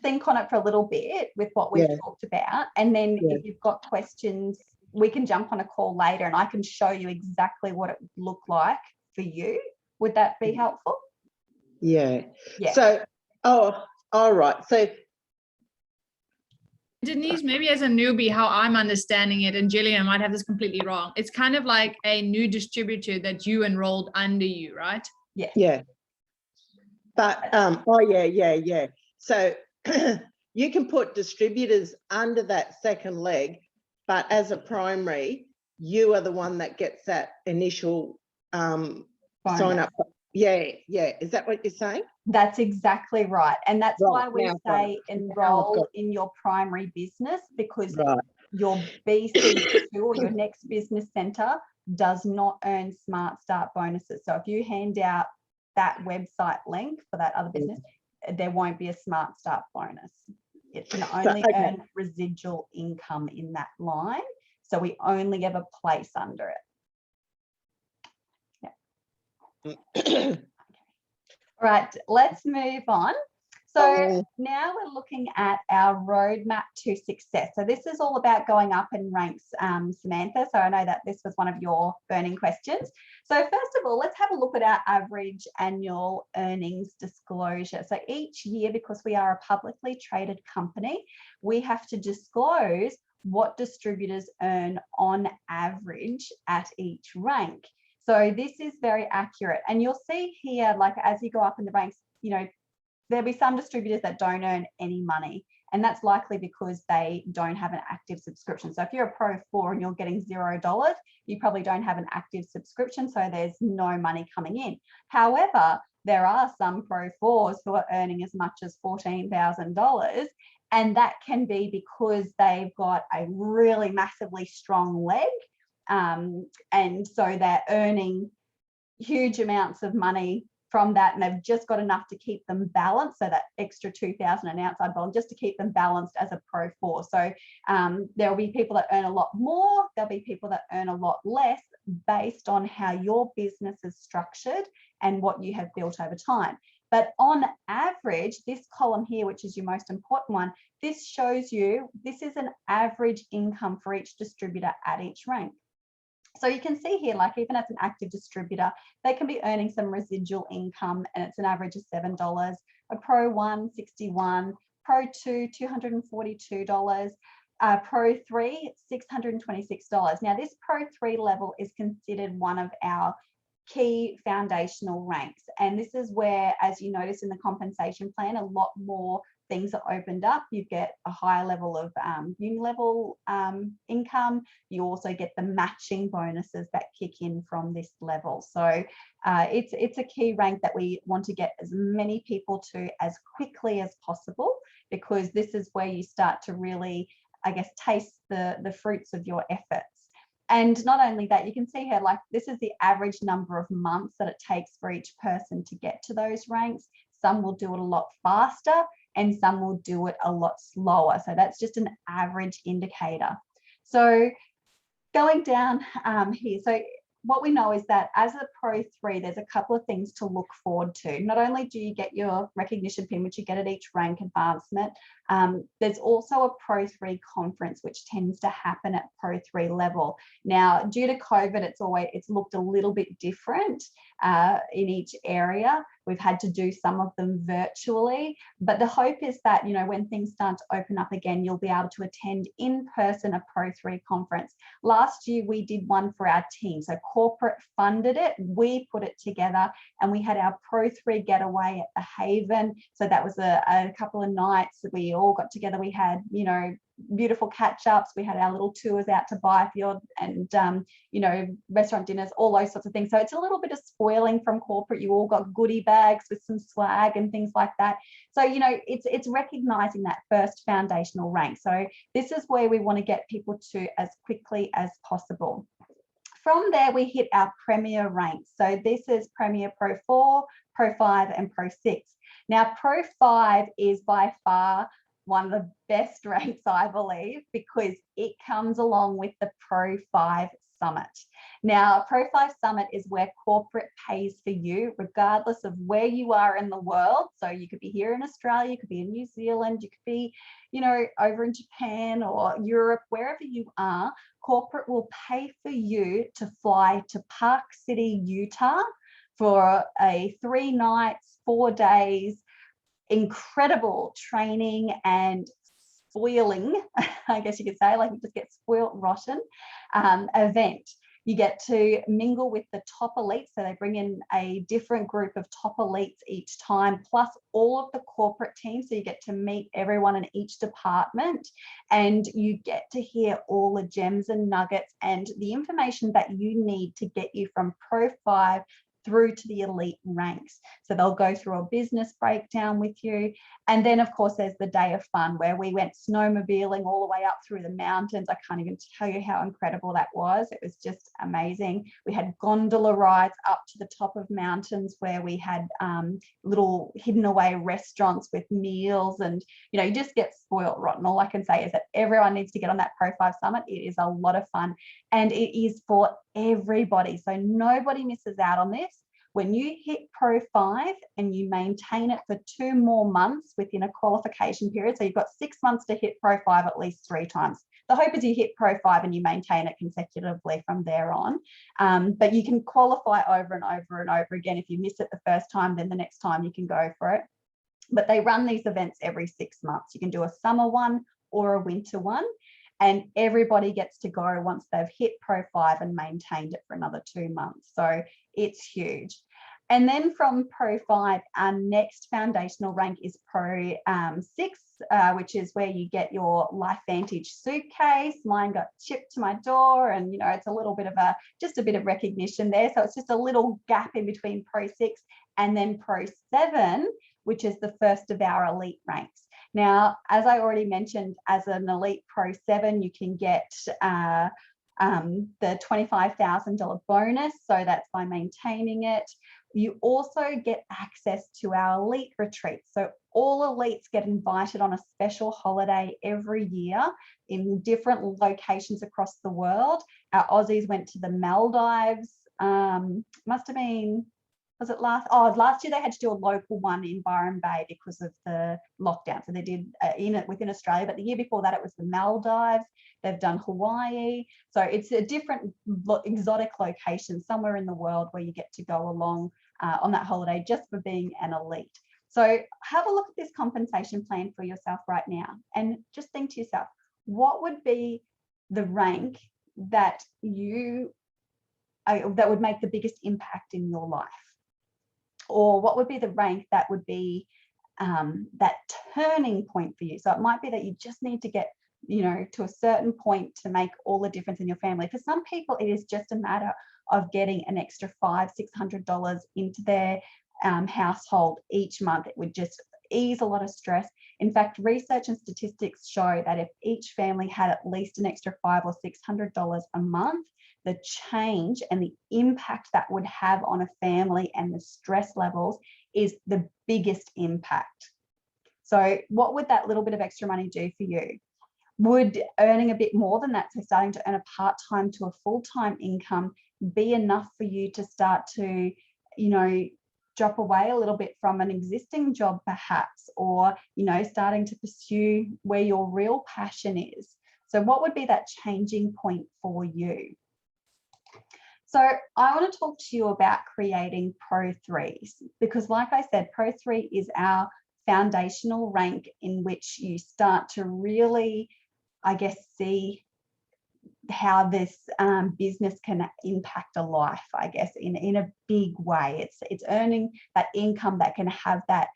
think on it for a little bit with what we've talked about, and then if you've got questions, we can jump on a call later and I can show you exactly what it would look like for you. Would that be helpful? Yeah. So, all right. So, Denise, maybe as a newbie, how I'm understanding it, and Gillian might have this completely wrong. It's kind of like a new distributor that you enrolled under you, right? Yes. Yeah. But yeah. So you can put distributors under that second leg, but as a primary, you are the one that gets that initial sign up. Yeah. Is that what you're saying? That's exactly right. And that's why we say enroll in your primary business, because your BC2 or your next business center does not earn Smart Start bonuses. So if you hand out that website link for that other business, there won't be a Smart Start bonus. It can only earn residual income in that line. So we only ever place under it. Yeah. All right, let's move on. So now we're looking at our roadmap to success. So this is all about going up in ranks, Samantha. So I know that this was one of your burning questions. So first of all, let's have a look at our average annual earnings disclosure. So each year, because we are a publicly traded company, we have to disclose what distributors earn on average at each rank. So this is very accurate. And you'll see here, like as you go up in the ranks, you know, there'll be some distributors that don't earn any money. And that's likely because they don't have an active subscription. So if you're a Pro 4 and you're getting $0, you probably don't have an active subscription. So there's no money coming in. However, there are some Pro 4s who are earning as much as $14,000. And that can be because they've got a really massively strong leg. And so they're earning huge amounts of money from that, and they've just got enough to keep them balanced. So that extra 2,000 an outside volume just to keep them balanced as a Pro 4. So there'll be people that earn a lot more. There'll be people that earn a lot less based on how your business is structured and what you have built over time. But on average, this column here, which is your most important one, this shows you this is an average income for each distributor at each rank. So you can see here, like even as an active distributor, they can be earning some residual income, and it's an average of $7. A Pro 1, $61, Pro 2, $242, Pro 3, $626. Now this Pro 3 level is considered one of our key foundational ranks. And this is where, as you notice in the compensation plan, a lot more things are opened up. You get a higher level of uni-level income. You also get the matching bonuses that kick in from this level. So it's a key rank that we want to get as many people to as quickly as possible, because this is where you start to really, I guess, taste the fruits of your efforts. And not only that, you can see here, like this is the average number of months that it takes for each person to get to those ranks. Some will do it a lot faster and some will do it a lot slower. So that's just an average indicator. So going down here, so what we know is that as a Pro 3, there's a couple of things to look forward to. Not only do you get your recognition pin, which you get at each rank advancement, there's also a Pro 3 conference, which tends to happen at Pro 3 level. Now, due to COVID, it's looked a little bit different in each area. We've had to do some of them virtually, but the hope is that, you know, when things start to open up again, you'll be able to attend in person a Pro 3 conference. Last year, we did one for our team. So corporate funded it, we put it together, and we had our Pro 3 getaway at the Haven. So that was a couple of nights that we all got together. We had, you know, beautiful catch-ups. We had our little tours out to Byfield and, you know, restaurant dinners, all those sorts of things. So it's a little bit of spoiling from corporate. You all got goodie bags with some swag and things like that. So, you know, it's recognizing that first foundational rank. So this is where we want to get people to as quickly as possible. From there, we hit our Premier ranks. So this is Premier Pro 4, Pro 5, and Pro 6. Now, Pro 5 is by far one of the best ranks, I believe, because it comes along with the Pro 5 Summit. Now, Pro 5 Summit is where corporate pays for you, regardless of where you are in the world. So you could be here in Australia, you could be in New Zealand, you could be, you know, over in Japan or Europe, wherever you are. Corporate will pay for you to fly to Park City, Utah for a 3 nights, 4 days, incredible training and spoiling, I guess you could say, like you just get spoiled rotten event. You get to mingle with the top elites. So they bring in a different group of top elites each time, plus all of the corporate teams. So you get to meet everyone in each department, and you get to hear all the gems and nuggets and the information that you need to get you from Pro 5 through to the elite ranks. So they'll go through a business breakdown with you. And then, of course, there's the day of fun where we went snowmobiling all the way up through the mountains. I can't even tell you how incredible that was. It was just amazing. We had gondola rides up to the top of mountains where we had little hidden away restaurants with meals, and, you know, you just get spoiled rotten. All I can say is that everyone needs to get on that Pro 5 Summit. It is a lot of fun, and it is for everybody. So nobody misses out on this. When you hit Pro 5 and you maintain it for 2 more months within a qualification period, so you've got 6 months to hit Pro 5 at least 3 times. The hope is you hit Pro 5 and you maintain it consecutively from there on. But you can qualify over and over and over again. If you miss it the first time, then the next time you can go for it. But they run these events every 6 months. You can do a summer one or a winter one, and everybody gets to go once they've hit Pro 5 and maintained it for another 2 months. So it's huge. And then from Pro 5, our next foundational rank is Pro 6, which is where you get your LifeVantage suitcase. Mine got shipped to my door, and, you know, it's a little bit of just a bit of recognition there. So it's just a little gap in between Pro 6 and then Pro 7, which is the first of our elite ranks. Now, as I already mentioned, as an elite Pro 7, you can get the $25,000 bonus. So that's by maintaining it. You also get access to our elite retreats. So all elites get invited on a special holiday every year in different locations across the world. Our Aussies went to the Maldives. Must have been, was it last year they had to do a local one in Byron Bay because of the lockdown. So they did within Australia, but the year before that it was the Maldives. They've done Hawaii. So it's a different exotic location somewhere in the world where you get to go along on that holiday just for being an elite. So have a look at this compensation plan for yourself right now, and just think to yourself, what would be the rank that that would make the biggest impact in your life? Or what would be the rank that would be that turning point for you? So it might be that you just need to get, you know, to a certain point to make all the difference in your family. For some people, it is just a matter of getting an extra $500-600 into their household each month. It would just ease a lot of stress. In fact, research and statistics show that if each family had at least an extra $500 or $600 a month, the change and the impact that would have on a family and the stress levels is the biggest impact. So what would that little bit of extra money do for you? Would earning a bit more than that, so starting to earn a part-time to a full-time income, be enough for you to start to, you know, drop away a little bit from an existing job perhaps, or, you know, starting to pursue where your real passion is? So what would be that changing point for you? So I want to talk to you about creating Pro 3s, because like I said, Pro 3 is our foundational rank in which you start to really, I guess, see how this business can impact a life, I guess, in a big way. It's earning that income that can have that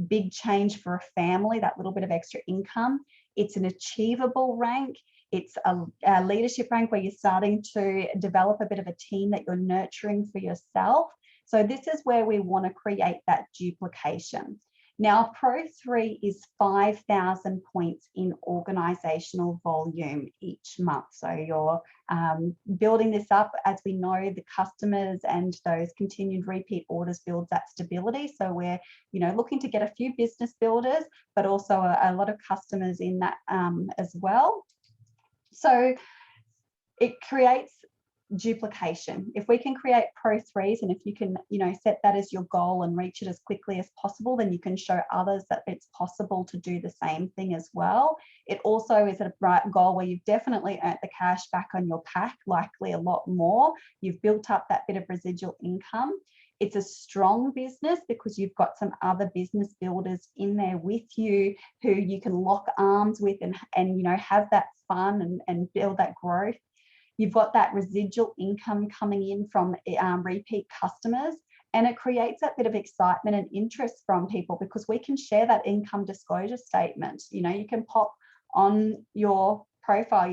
big change for a family, that little bit of extra income. It's an achievable rank. It's a leadership rank where you're starting to develop a bit of a team that you're nurturing for yourself. So this is where we want to create that duplication. Now, Pro 3 is 5,000 points in organizational volume each month. So you're building this up. As we know, the customers and those continued repeat orders builds that stability. So we're, looking to get a few business builders, but also a lot of customers in that as well. So it creates duplication. If we can create Pro 3s, and if you can, set that as your goal and reach it as quickly as possible, then you can show others that it's possible to do the same thing as well. It also is a right goal where you've definitely earned the cash back on your pack, likely a lot more. You've built up that bit of residual income. It's a strong business because you've got some other business builders in there with you who you can lock arms with and have that fun and build that growth. You've got that residual income coming in from repeat customers, and it creates that bit of excitement and interest from people because we can share that income disclosure statement. You can pop on your profile,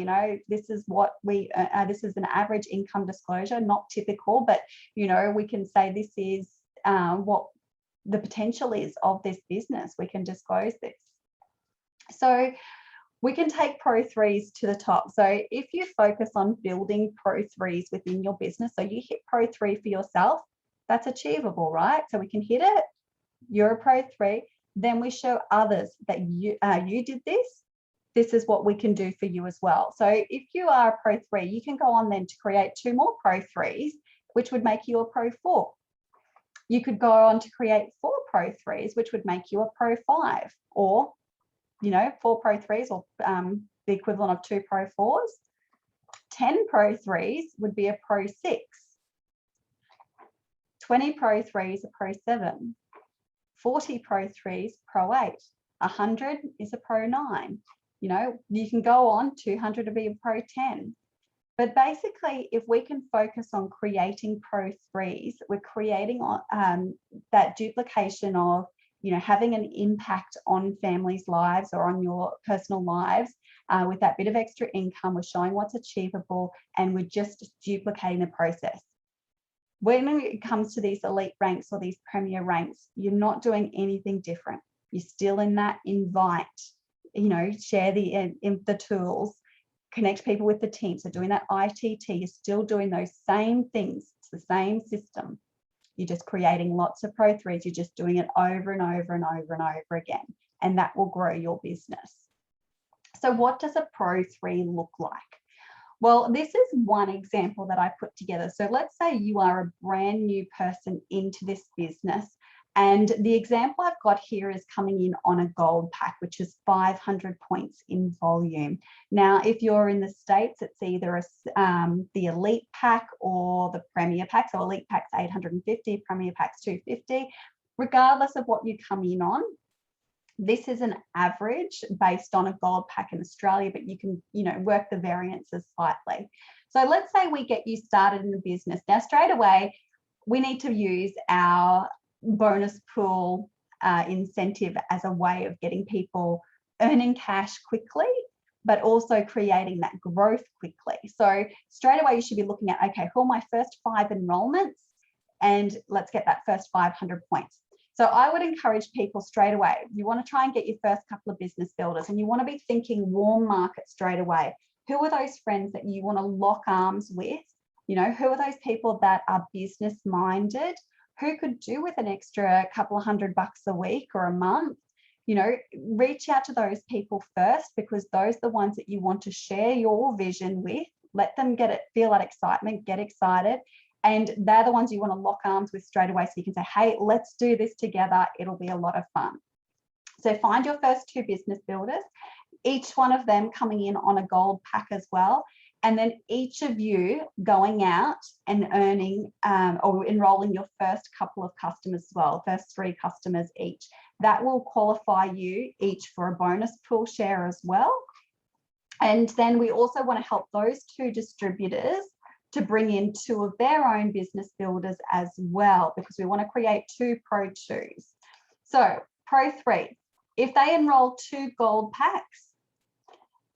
this is what this is an average income disclosure, not typical, but, we can say this is what the potential is of this business. We can disclose this. So we can take Pro 3s to the top. So if you focus on building Pro 3s within your business, so you hit Pro 3 for yourself, that's achievable, right? So we can hit it, you're a Pro 3, then we show others that you did this. This is what we can do for you as well. So if you are a Pro 3, you can go on then to create 2 more Pro 3s, which would make you a Pro 4. You could go on to create 4 Pro 3s, which would make you a Pro 5, or 4 Pro 3s, or the equivalent of 2 Pro 4s. 10 Pro 3s would be a Pro 6. 20 Pro 3s, a Pro 7. 40 Pro 3s, Pro 8. 100 is a Pro 9. You can go on, 200 to be a Pro 10. But basically, if we can focus on creating Pro 3s, we're creating that duplication of having an impact on families' lives or on your personal lives with that bit of extra income. We're showing what's achievable, and we're just duplicating the process. When it comes to these elite ranks or these premier ranks, you're not doing anything different. You're still in that invite, share the tools, connect people with the team. So doing that ITT, you're still doing those same things. It's the same system. You're just creating lots of Pro 3s. You're just doing it over and over and over and over again, and that will grow your business. So what does a Pro 3 look like? Well, this is one example that I put together. So let's say you are a brand new person into this business, and the example I've got here is coming in on a gold pack, which is 500 points in volume. Now, if you're in the States, it's either the elite pack or the premier pack. So elite pack's 850, premier pack's 250. Regardless of what you come in on, this is an average based on a gold pack in Australia, but you can, work the variances slightly. So let's say we get you started in the business. Now, straight away, we need to use our bonus pool incentive as a way of getting people earning cash quickly, but also creating that growth quickly. So straight away, you should be looking at, okay, who are my first 5 enrollments? And let's get that first 500 points. So I would encourage people straight away, you want to try and get your first couple of business builders, and you want to be thinking warm market straight away. Who are those friends that you want to lock arms with? Who are those people that are business minded? Who could do with an extra couple of $100 a week or a month? Reach out to those people first, because those are the ones that you want to share your vision with. Let them feel that excitement, get excited. And they're the ones you want to lock arms with straight away, so you can say, hey, let's do this together. It'll be a lot of fun. So find your first 2 business builders, each one of them coming in on a gold pack as well. And then each of you going out and earning or enrolling your first couple of customers as well, first 3 customers each. That will qualify you each for a bonus pool share as well. And then we also want to help those 2 distributors to bring in 2 of their own business builders as well, because we want to create 2 Pro 2s. So Pro 3, if they enroll 2 gold packs,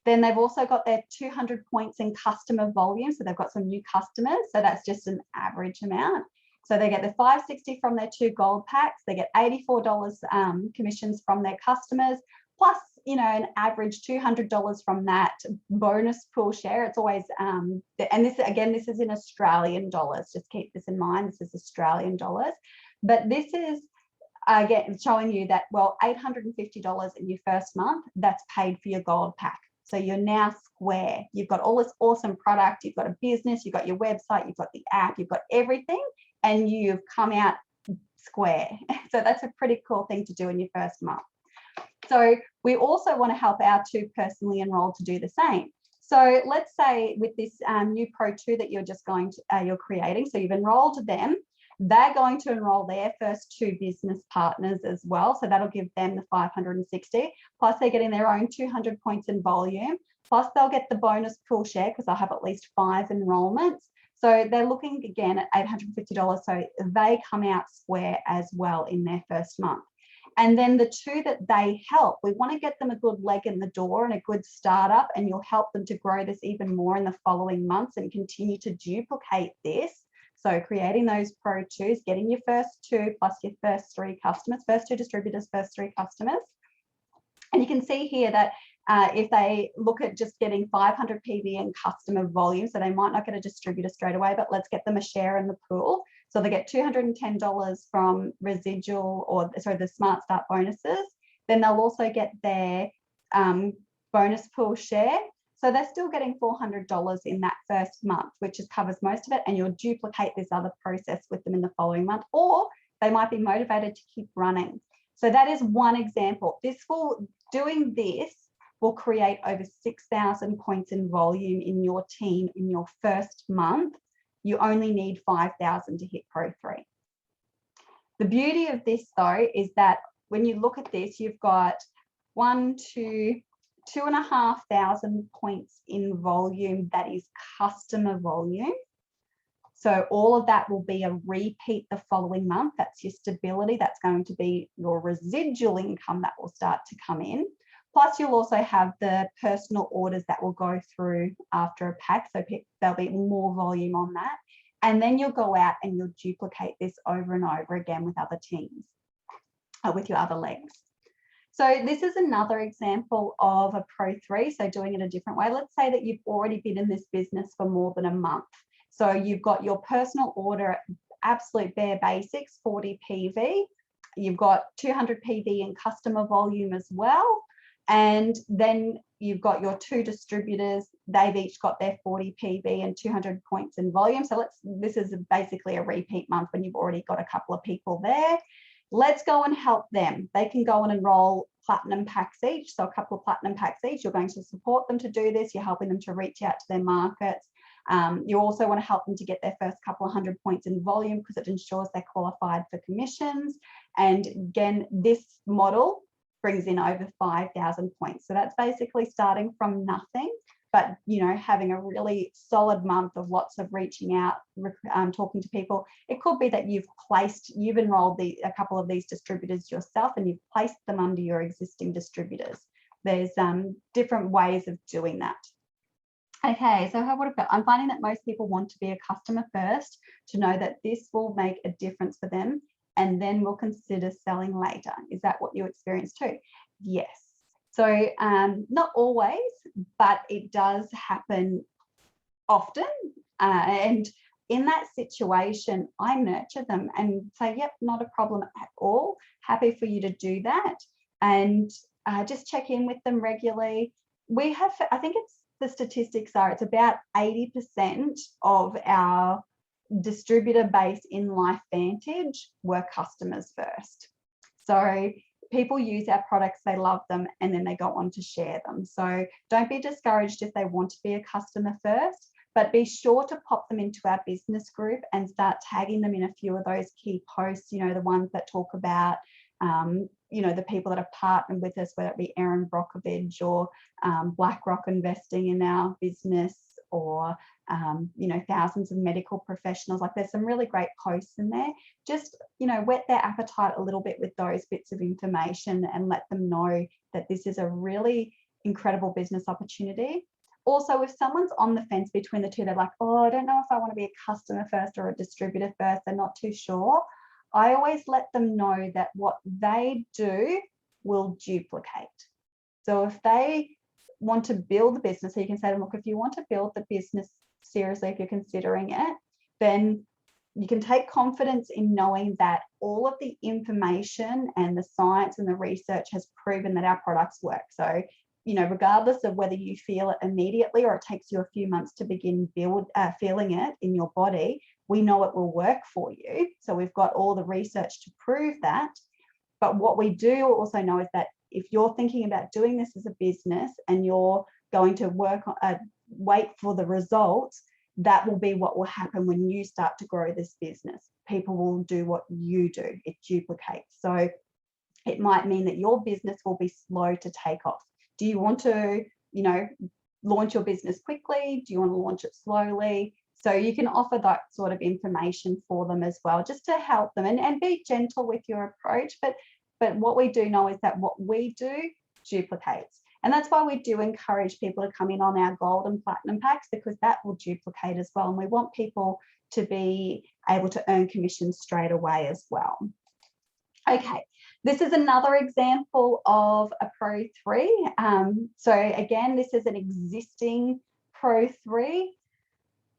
then they've also got their 200 points in customer volume. So they've got some new customers. So that's just an average amount. So they get the $560 from their 2 gold packs. They get $84 commissions from their customers, plus, you know, an average $200 from that bonus pool share. It's always, and this, again, this is in Australian dollars. Just keep this in mind. This is Australian dollars. But this is, again, showing you that, well, $850 in your first month, that's paid for your gold pack. So you're now square. You've got all this awesome product. You've got a business. You've got your website. You've got the app. You've got everything. And you've come out square. So that's a pretty cool thing to do in your first month. So we also want to help our 2 personally enrolled to do the same. So let's say with this new Pro 2 that you're just going to, you're creating, so you've enrolled them, they're going to enroll their first 2 business partners as well. So that'll give them the 560, plus they're getting their own 200 points in volume, plus they'll get the bonus pool share because they'll have at least 5 enrollments. So they're looking again at $850. So they come out square as well in their first month. And then the 2 that they help, we want to get them a good leg in the door and a good startup, and you'll help them to grow this even more in the following months and continue to duplicate this. So creating those Pro 2s, getting your first 2 plus your first 3 customers, first 2 distributors, first 3 customers. And you can see here that if they look at just getting 500 PV in customer volume, so they might not get a distributor straight away, but let's get them a share in the pool. So they get $210 from residual, or sorry, the Smart Start bonuses. Then they'll also get their bonus pool share. So they're still getting $400 in that first month, which covers most of it. And you'll duplicate this other process with them in the following month, or they might be motivated to keep running. So that is one example. Doing this will create over 6,000 points in volume in your team in your first month. You only need 5,000 to hit Pro 3. The beauty of this though is that when you look at this, you've got 2,500 points in volume. That is customer volume. So all of that will be a repeat the following month. That's your stability. That's going to be your residual income that will start to come in. Plus you'll also have the personal orders that will go through after a pack. So there'll be more volume on that. And then you'll go out and you'll duplicate this over and over again with other teams, with your other legs. So this is another example of a Pro 3, so doing it a different way. Let's say that you've already been in this business for more than a month. So you've got your personal order at absolute bare basics, 40 PV. You've got 200 PV in customer volume as well. And then you've got your 2 distributors. They've each got their 40 PV and 200 points in volume. So this is basically a repeat month when you've already got a couple of people there. Let's go and help them. They can go and enroll platinum packs each. So a couple of platinum packs each. You're going to support them to do this. You're helping them to reach out to their markets. You also want to help them to get their first couple of 100 points in volume because it ensures they're qualified for commissions. And again, this model brings in over 5,000 points. So that's basically starting from nothing, but, you know, having a really solid month of lots of reaching out, talking to people. It could be that you've enrolled a couple of these distributors yourself and you've placed them under your existing distributors. There's different ways of doing that. Okay, so what about, I'm finding that most people want to be a customer first to know that this will make a difference for them, and then we'll consider selling later. Is that what you experience too? Yes. So not always, but it does happen often. And in that situation, I nurture them and say, yep, not a problem at all. Happy for you to do that. And just check in with them regularly. We have, I think the statistics are, it's about 80% of our distributor base in LifeVantage were customers first. So people use our products, they love them, and then they go on to share them. So don't be discouraged if they want to be a customer first, but be sure to pop them into our business group and start tagging them in a few of those key posts, you know, the ones that talk about, you know, the people that have partnered with us, whether it be Erin Brockovich or BlackRock investing in our business, or thousands of medical professionals. Like, there's some really great posts in there. Just, whet their appetite a little bit with those bits of information and let them know that this is a really incredible business opportunity. Also, if someone's on the fence between the two, they're like, oh, I don't know if I want to be a customer first or a distributor first, they're not too sure. I always let them know that what they do will duplicate. So if they want to build the business, so you can say to them, look, if you want to build the business seriously, if you're considering it, then you can take confidence in knowing that all of the information and the science and the research has proven that our products work. So, regardless of whether you feel it immediately or it takes you a few months to begin feeling it in your body, we know it will work for you. So we've got all the research to prove that. But what we do also know is that if you're thinking about doing this as a business and you're going to wait for the results, that will be what will happen when you start to grow this business. People will do what you do. It duplicates. So it might mean that your business will be slow to take off. Do you want to, launch your business quickly? Do you want to launch it slowly? So you can offer that sort of information for them as well, just to help them and be gentle with your approach. But what we do know is that what we do duplicates. And that's why we do encourage people to come in on our gold and platinum packs, because that will duplicate as well. And we want people to be able to earn commission straight away as well. Okay, this is another example of a Pro 3. So again, this is an existing Pro 3.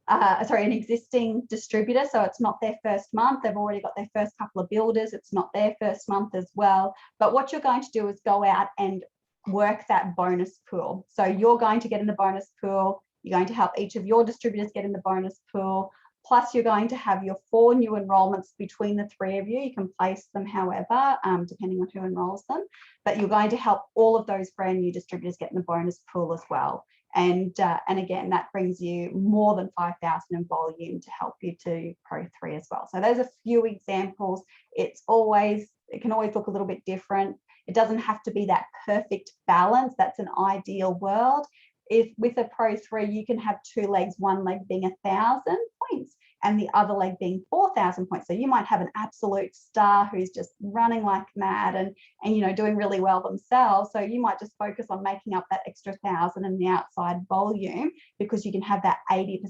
An existing distributor. So it's not their first month. They've already got their first couple of builders. It's not their first month as well. But what you're going to do is go out and work that bonus pool. So you're going to get in the bonus pool. You're going to help each of your distributors get in the bonus pool. Plus, you're going to have your 4 new enrollments between the 3 of you. You can place them however, depending on who enrolls them. But you're going to help all of those brand new distributors get in the bonus pool as well. And again, that brings you more than 5,000 in volume to help you to Pro 3 as well. So there's a few examples. It can always look a little bit different. It doesn't have to be that perfect balance. That's an ideal world. If with a Pro 3, you can have 2 legs, one leg being 1,000 points and the other leg being 4,000 points. So you might have an absolute star who's just running like mad and doing really well themselves. So you might just focus on making up that extra 1,000 in the outside volume, because you can have that 80%,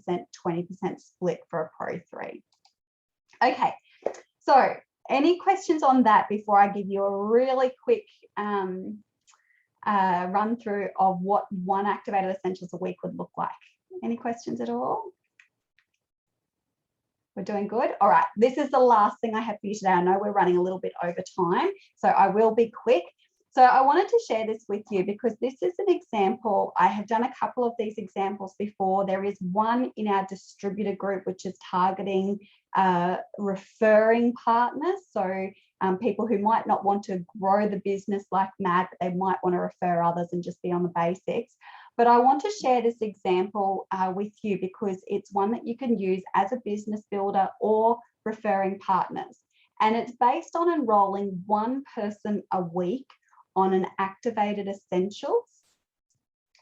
20% split for a Pro 3. Okay, so any questions on that before I give you a really quick run through of what 1 activated essentials a week would look like? Any questions at all? We're doing good. All right, this is the last thing I have for you today. I know we're running a little bit over time, so I will be quick. So I wanted to share this with you because this is an example. I have done a couple of these examples before. There is one in our distributor group, which is targeting referring partners. So people who might not want to grow the business like mad, but they might want to refer others and just be on the basics. But I want to share this example with you because it's one that you can use as a business builder or referring partners. And it's based on enrolling 1 person a week on an activated essentials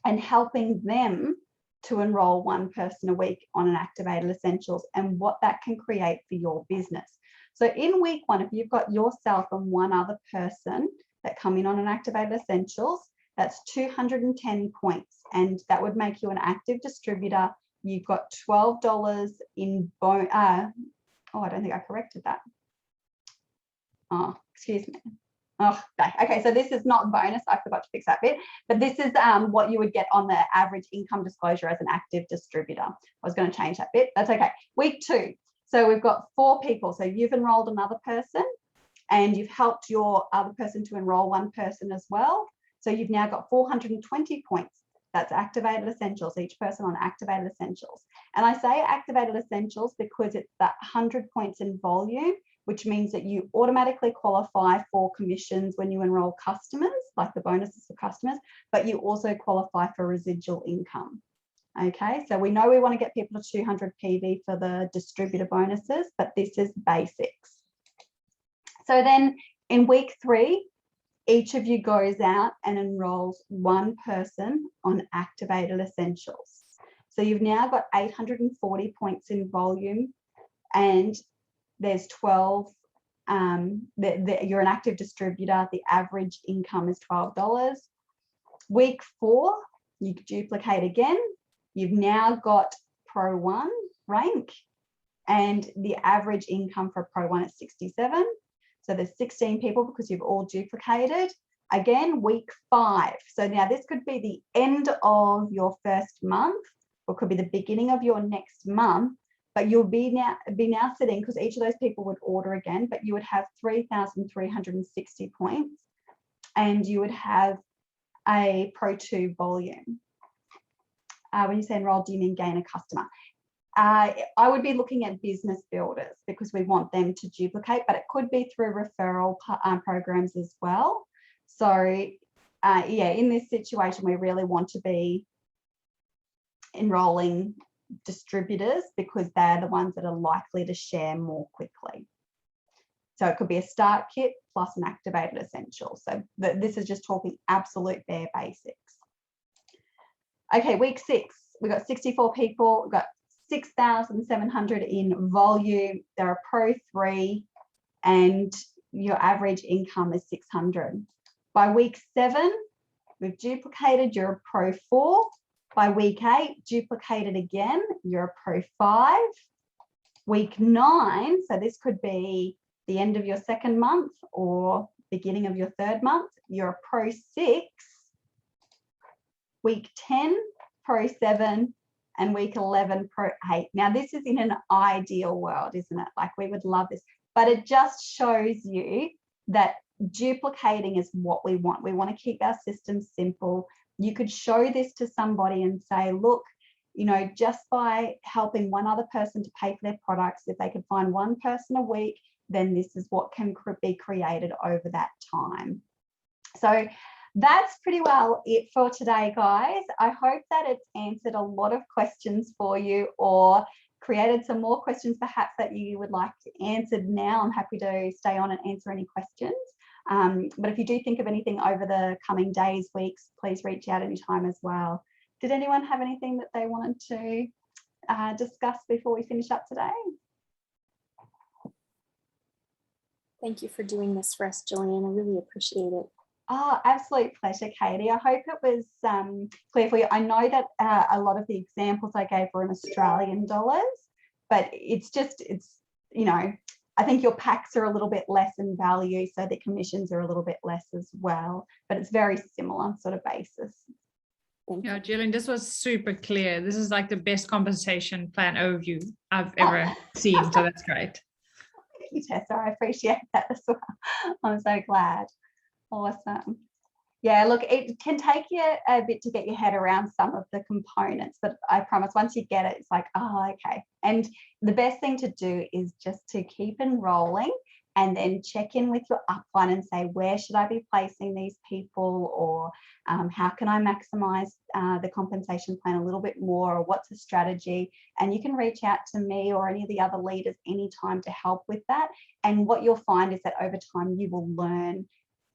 and helping them to enroll 1 person a week on an activated essentials and what that can create for your business. So in week 1, if you've got yourself and 1 other person that come in on an activated essentials, that's 210 points, and that would make you an active distributor. You've got $12 in bonus. I don't think I corrected that. Oh, excuse me. Oh, okay, so this is not bonus. I forgot to fix that bit, but this is what you would get on the average income disclosure as an active distributor. I was going to change that bit. That's okay. Week 2. So we've got 4 people. So you've enrolled another person and you've helped your other person to enroll 1 person as well. So you've now got 420 points. That's activated essentials, each person on activated essentials. And I say activated essentials because it's that 100 points in volume, which means that you automatically qualify for commissions when you enroll customers, like the bonuses for customers, but you also qualify for residual income. Okay, so we know we want to get people to 200 PV for the distributor bonuses, but this is basics. So then in week 3, each of you goes out and enrolls 1 person on activated essentials. So you've now got 840 points in volume, and there's 12. You're an active distributor. The average income is $12. Week 4, you duplicate again. You've now got Pro 1 rank, and the average income for Pro 1 is 67. So there's 16 people because you've all duplicated. Again, week 5. So now this could be the end of your first month, or it could be the beginning of your next month, but you'll be now sitting, because each of those people would order again, but you would have 3,360 points, and you would have a Pro 2 volume. When you say enroll, do you mean gain a customer? I would be looking at business builders, because we want them to duplicate, but it could be through referral programs as well. So yeah, in this situation, we really want to be enrolling distributors, because they're the ones that are likely to share more quickly. So it could be a start kit plus an activated essential. So this is just talking absolute bare basics. Okay, week 6, we've got 64 people, we've got 6,700 in volume. They're a Pro 3, and your average income is 600. By week 7, we've duplicated, you're a Pro 4. By week 8, duplicated again, you're a Pro 5. Week 9, so this could be the end of your second month or beginning of your third month, you're a Pro 6. Week 10, Pro 7, and week 11, Pro 8. Now, this is in an ideal world, isn't it? Like, we would love this, but it just shows you that duplicating is what we want. We want to keep our system simple. You could show this to somebody and say, look, you know, just by helping one other person to pay for their products, if they could find one person a week, then this is what can be created over that time. So that's pretty well it for today, guys. I hope that it's answered a lot of questions for you, or created some more questions perhaps that you would like answered now. I'm happy to stay on and answer any questions. But if you do think of anything over the coming days, weeks, please reach out anytime as well. Did anyone have anything that they wanted to discuss before we finish up today? Thank you for doing this for us, Jillian. I really appreciate it. Oh, absolute pleasure, Katie. I hope it was clear for you. I know that a lot of the examples I gave were in Australian dollars, but it's you know, I think your packs are a little bit less in value, so the commissions are a little bit less as well, but it's very similar sort of basis. Yeah, Jillian, this was super clear. This is like the best compensation plan overview I've ever seen, so that's great. Thank you, Tessa. I appreciate that as well. I'm so glad. Awesome. Yeah, look, it can take you a bit to get your head around some of the components, but I promise once you get it, it's like, oh, okay. And the best thing to do is just to keep enrolling and then check in with your upline and say, where should I be placing these people, or how can I maximize the compensation plan a little bit more, or what's the strategy? And you can reach out to me or any of the other leaders anytime to help with that. And what you'll find is that over time you will learn,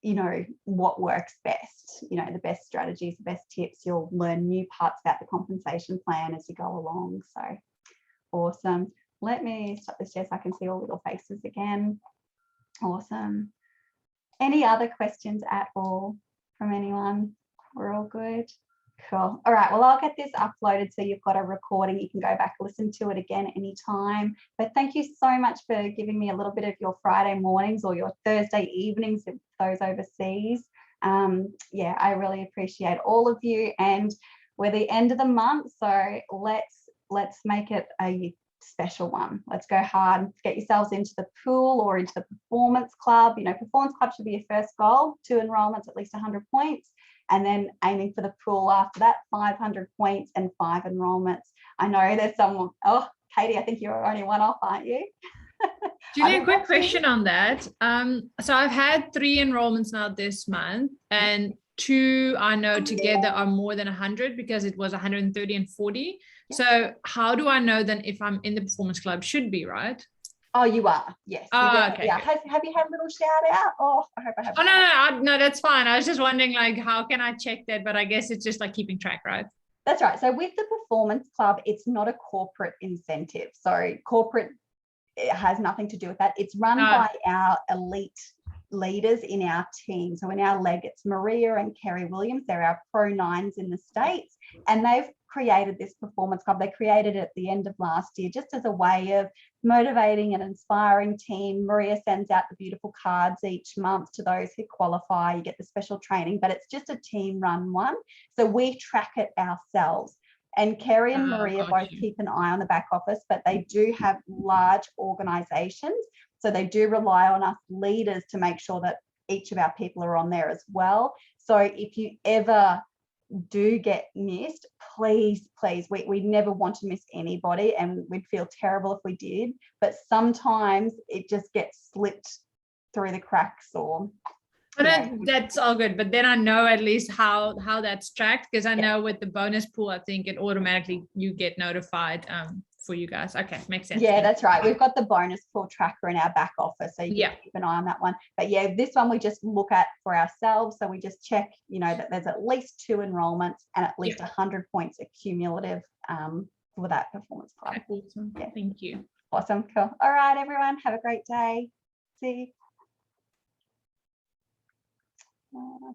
you know, what works best, you know, the best strategies, the best tips. You'll learn new parts about the compensation plan as you go along. So awesome. Let me stop this share so I can see all little faces again. Awesome. Any other questions at all from anyone? We're all good. Cool. All right. Well, I'll get this uploaded so you've got a recording. You can go back and listen to it again anytime. But thank you so much for giving me a little bit of your Friday mornings or your Thursday evenings, with those overseas. Yeah, I really appreciate all of you. And we're the end of the month, so let's make it a special one. Let's go hard. Get yourselves into the pool or into the performance club. You know, performance club should be your first goal. 2 enrollments, at least 100 points. And then aiming for the pool after that, 500 points and 5 enrollments. I know there's someone, oh, Katie, I think you're only one off, aren't you? Julie, a quick question on that. So I've had 3 enrollments now this month, and 2 I know together are more than 100 because it was 130 and 40. So how do I know then if I'm in the performance club? Should be, right? Oh, you are. Yes. Oh, okay. Yeah. Have you had a little shout out? Oh, I hope I have. Oh, no, that's fine. I was just wondering, like, how can I check that? But I guess it's just like keeping track, right? That's right. So with the Performance Club, it's not a corporate incentive. So corporate, it has nothing to do with that. It's run by our elite leaders in our team. So in our leg, it's Maria and Kerry Williams. They're our Pro 9s in the States, and they've created this Performance Club. They created it at the end of last year just as a way of motivating and inspiring team. Maria sends out the beautiful cards each month to those who qualify. You get the special training, but it's just a team run one. So we track it ourselves. And Kerry and Maria both keep an eye on the back office, but they do have large organisations. So they do rely on us leaders to make sure that each of our people are on there as well. So if you ever do get missed, please, we never want to miss anybody, and we'd feel terrible if we did. But sometimes it just gets slipped through the cracks, or that's all good, but then I know at least how that's tracked, because I know with the bonus pool, I think it automatically you get notified for you guys. Okay, makes sense. Yeah, that's right. We've got the bonus pool tracker in our back office, so you can keep an eye on that one. But yeah, this one we just look at for ourselves. So we just check, that there's at least 2 enrollments and at least 100 points accumulative for that Performance Club. Okay, awesome. Yeah. Thank you. Awesome. Cool. All right, everyone. Have a great day. See you.